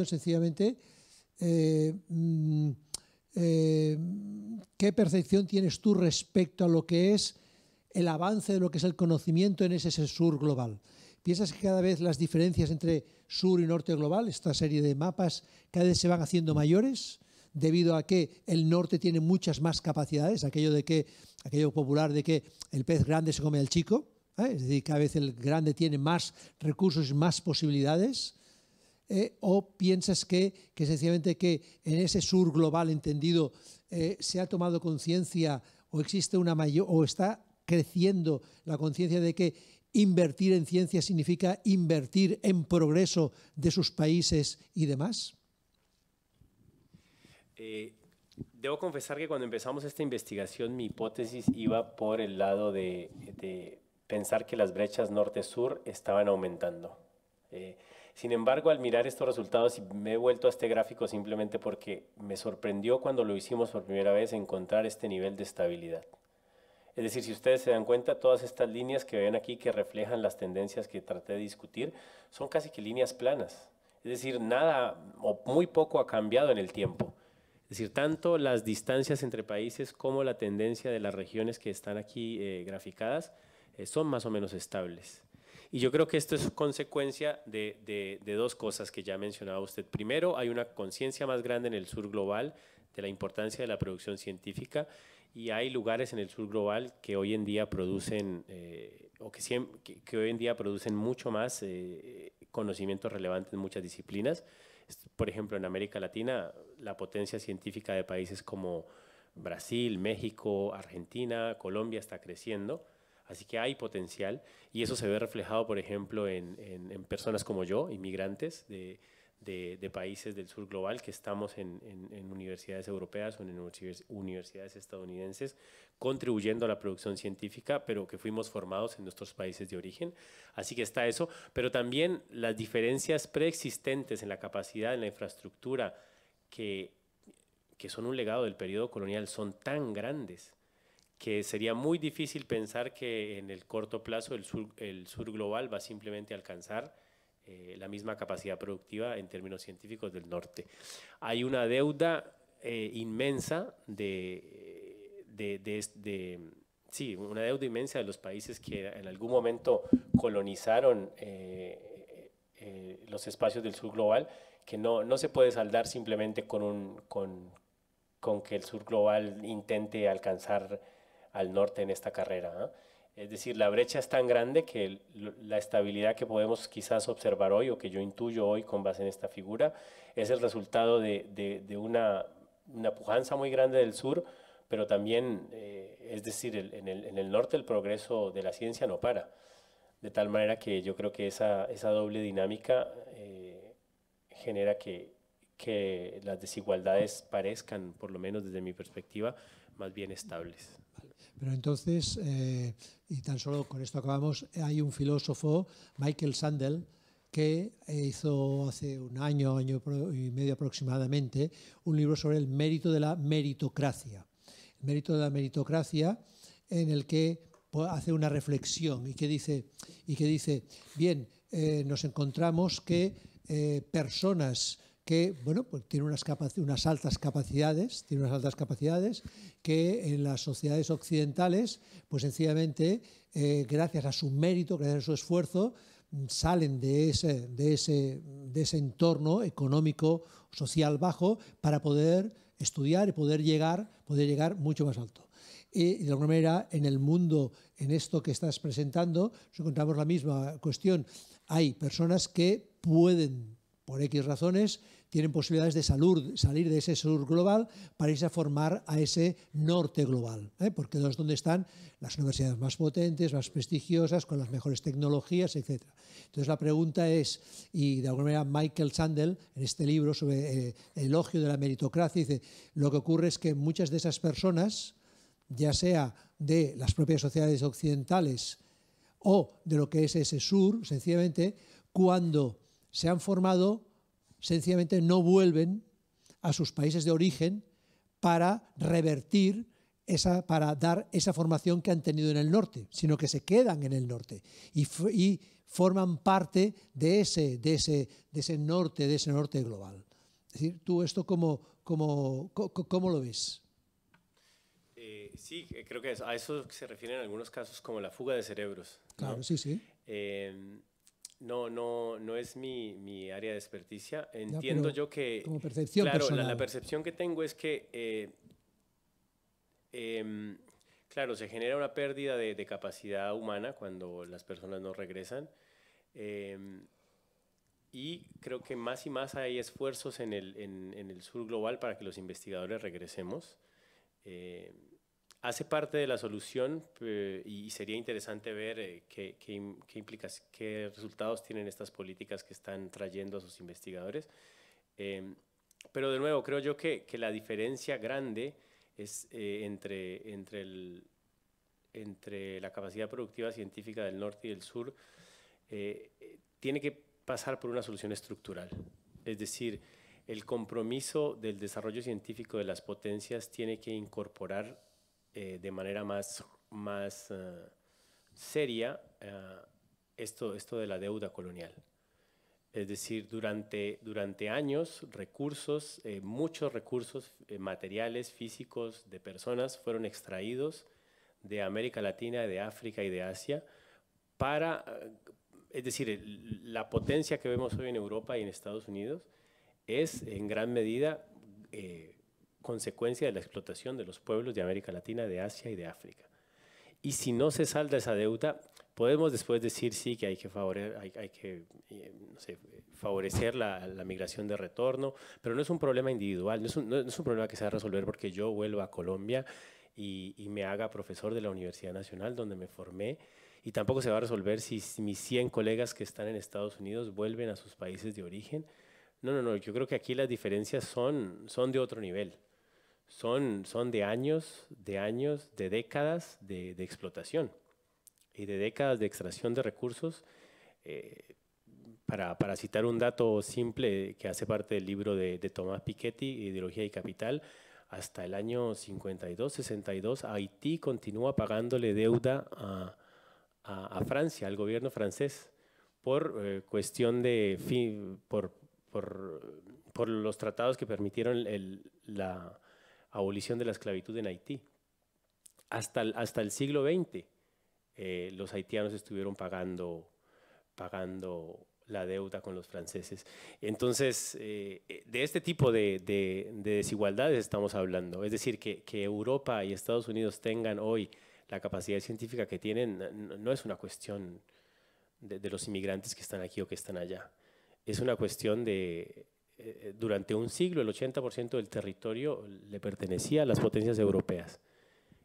Speaker 1: sencillamente, ¿qué percepción tienes tú respecto a lo que es el avance de lo que es el conocimiento en ese sur global? ¿Piensas que cada vez las diferencias entre sur y norte global, esta serie de mapas, cada vez se van haciendo mayores debido a que el norte tiene muchas más capacidades, aquello popular de que el pez grande se come al chico, es decir, cada vez el grande tiene más recursos y más posibilidades? ¿O piensas que sencillamente que en ese sur global entendido se ha tomado conciencia o existe una mayor, o está creciendo la conciencia de que invertir en ciencia significa invertir en progreso de sus países y demás?
Speaker 2: Debo confesar que cuando empezamos esta investigación mi hipótesis iba por el lado de pensar que las brechas norte-sur estaban aumentando. Sin embargo, al mirar estos resultados, me he vuelto a este gráfico simplemente porque me sorprendió cuando lo hicimos por primera vez encontrar este nivel de estabilidad. Es decir, si ustedes se dan cuenta, todas estas líneas que ven aquí que reflejan las tendencias que traté de discutir son casi que líneas planas. Es decir, nada o muy poco ha cambiado en el tiempo. Es decir, tanto las distancias entre países como la tendencia de las regiones que están aquí graficadas son más o menos estables. Y yo creo que esto es consecuencia de dos cosas que ya mencionaba usted. Primero, hay una conciencia más grande en el sur global de la importancia de la producción científica y hay lugares en el sur global que hoy en día producen que hoy en día producen mucho más conocimientos relevantes en muchas disciplinas. Por ejemplo, en América Latina, la potencia científica de países como Brasil, México, Argentina, Colombia está creciendo, así que hay potencial y eso se ve reflejado, por ejemplo, en personas como yo, inmigrantes de países del sur global que estamos en universidades europeas o en universidades estadounidenses contribuyendo a la producción científica, pero que fuimos formados en nuestros países de origen. Así que está eso, pero también las diferencias preexistentes en la capacidad, en la infraestructura, que son un legado del periodo colonial, son tan grandes que sería muy difícil pensar que en el corto plazo el sur global va simplemente a alcanzar la misma capacidad productiva en términos científicos del norte. Hay una deuda inmensa una deuda inmensa de los países que en algún momento colonizaron los espacios del sur global, que no se puede saldar simplemente con que el sur global intente alcanzar al norte en esta carrera, ¿eh? Es decir, la brecha es tan grande que la estabilidad que podemos quizás observar hoy o que yo intuyo hoy con base en esta figura es el resultado de una pujanza muy grande del sur, pero también, es decir, en el norte el progreso de la ciencia no para. De tal manera que yo creo que esa doble dinámica genera que las desigualdades parezcan, por lo menos desde mi perspectiva, más bien estables.
Speaker 1: Pero entonces, y tan solo con esto acabamos, hay un filósofo, Michael Sandel, que hizo hace un año y medio aproximadamente, un libro sobre el mérito de la meritocracia. El mérito de la meritocracia, en el que hace una reflexión y que dice bien, nos encontramos que personas que pues tienen unas altas capacidades, que en las sociedades occidentales, pues sencillamente, gracias a su mérito, gracias a su esfuerzo, salen de ese entorno económico, social bajo, para poder estudiar y poder llegar mucho más alto. Y de alguna manera, en el mundo, en esto que estás presentando, nos encontramos la misma cuestión. Hay personas que pueden, por X razones, tienen posibilidades de salir de ese sur global para irse a formar a ese norte global, porque es donde están las universidades más potentes, más prestigiosas, con las mejores tecnologías, etc. Entonces la pregunta es, y de alguna manera Michael Sandel, en este libro sobre el elogio de la meritocracia, dice, lo que ocurre es que muchas de esas personas, ya sea de las propias sociedades occidentales o de lo que es ese sur, sencillamente, cuando se han formado, sencillamente no vuelven a sus países de origen para revertir, para dar esa formación que han tenido en el norte, sino que se quedan en el norte y forman parte de ese norte global. Es decir, ¿tú esto cómo lo ves?
Speaker 2: Sí, creo que a eso se refiere en algunos casos como la fuga de cerebros, ¿no?
Speaker 1: Claro, sí.
Speaker 2: No es mi área de experticia. Entiendo yo que...
Speaker 1: Como percepción personal.
Speaker 2: La percepción que tengo es que, claro, se genera una pérdida de capacidad humana cuando las personas no regresan. y creo que más y más hay esfuerzos en el sur global para que los investigadores regresemos. Hace parte de la solución y sería interesante ver qué resultados tienen estas políticas que están trayendo a sus investigadores. Pero de nuevo, creo yo que la diferencia grande es entre la capacidad productiva científica del norte y del sur. Tiene que pasar por una solución estructural. Es decir, el compromiso del desarrollo científico de las potencias tiene que incorporar de manera más seria esto de la deuda colonial. Es decir, durante años, muchos recursos materiales, físicos, de personas fueron extraídos de América Latina, de África y de Asia es decir, la potencia que vemos hoy en Europa y en Estados Unidos es en gran medida consecuencia de la explotación de los pueblos de América Latina, de Asia y de África. Y si no se salda esa deuda, podemos después decir sí que hay que favorecer la migración de retorno, pero no es un problema individual, no es un problema que se va a resolver porque yo vuelva a Colombia y me haga profesor de la Universidad Nacional donde me formé, y tampoco se va a resolver si mis 100 colegas que están en Estados Unidos vuelven a sus países de origen. No, yo creo que aquí las diferencias son de otro nivel. Son de años, de décadas de explotación y de décadas de extracción de recursos. Para citar un dato simple que hace parte del libro de Tomás Piketty, Ideología y Capital, hasta el año 52, 62, Haití continúa pagándole deuda a Francia, al gobierno francés, por cuestión por los tratados que permitieron la abolición de la esclavitud en Haití. Hasta el siglo XX, los haitianos estuvieron pagando la deuda con los franceses. Entonces, de este tipo de desigualdades estamos hablando. Es decir, que Europa y Estados Unidos tengan hoy la capacidad científica que tienen no es una cuestión de los inmigrantes que están aquí o que están allá. Es una cuestión durante un siglo el 80% del territorio le pertenecía a las potencias europeas.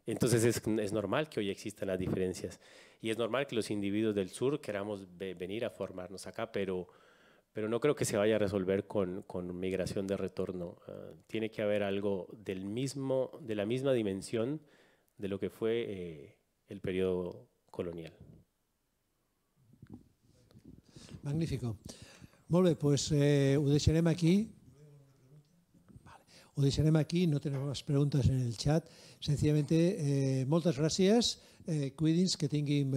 Speaker 2: Entonces es normal que hoy existan las diferencias y es normal que los individuos del sur queramos venir a formarnos acá, pero no creo que se vaya a resolver con migración de retorno. Tiene que haber algo de la misma dimensión de lo que fue el periodo colonial.
Speaker 1: Magnífico. Molt bé, doncs ho deixarem aquí. Ho deixarem aquí, no tenemos más preguntas en el chat. Sencillamente, moltes gràcies. Cuidin-se, que tinguin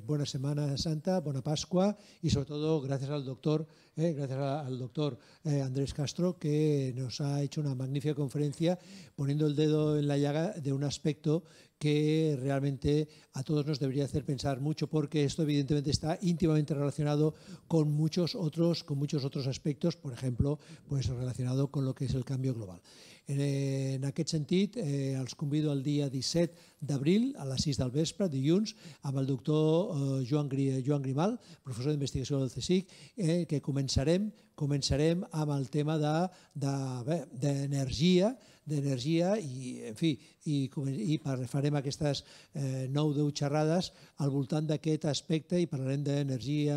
Speaker 1: buena Semana Santa, buena Pascua y sobre todo gracias al doctor Andrés Castro, que nos ha hecho una magnífica conferencia poniendo el dedo en la llaga de un aspecto que realmente a todos nos debería hacer pensar mucho, porque esto evidentemente está íntimamente relacionado con muchos otros aspectos, por ejemplo, pues relacionado con lo que es el cambio global. En aquest sentit, els convido el dia 17 d'abril a les 6 del vespre, dilluns, amb el doctor Joan Grimal, professor d'investigació del CSIC, que començarem amb el tema d'energia i, en fi, farem aquestes 9-10 xerrades al voltant d'aquest aspecte i parlarem d'energia,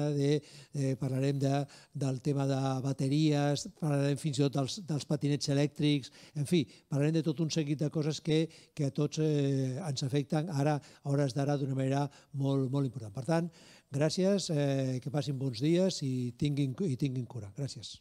Speaker 1: parlarem del tema de bateries, parlarem fins i tot dels patinets elèctrics, en fi, parlarem de tot un seguit de coses que a tots ens afecten ara, a hores d'ara, d'una manera molt important. Per tant, gràcies, que passin bons dies i tinguin cura. Gràcies.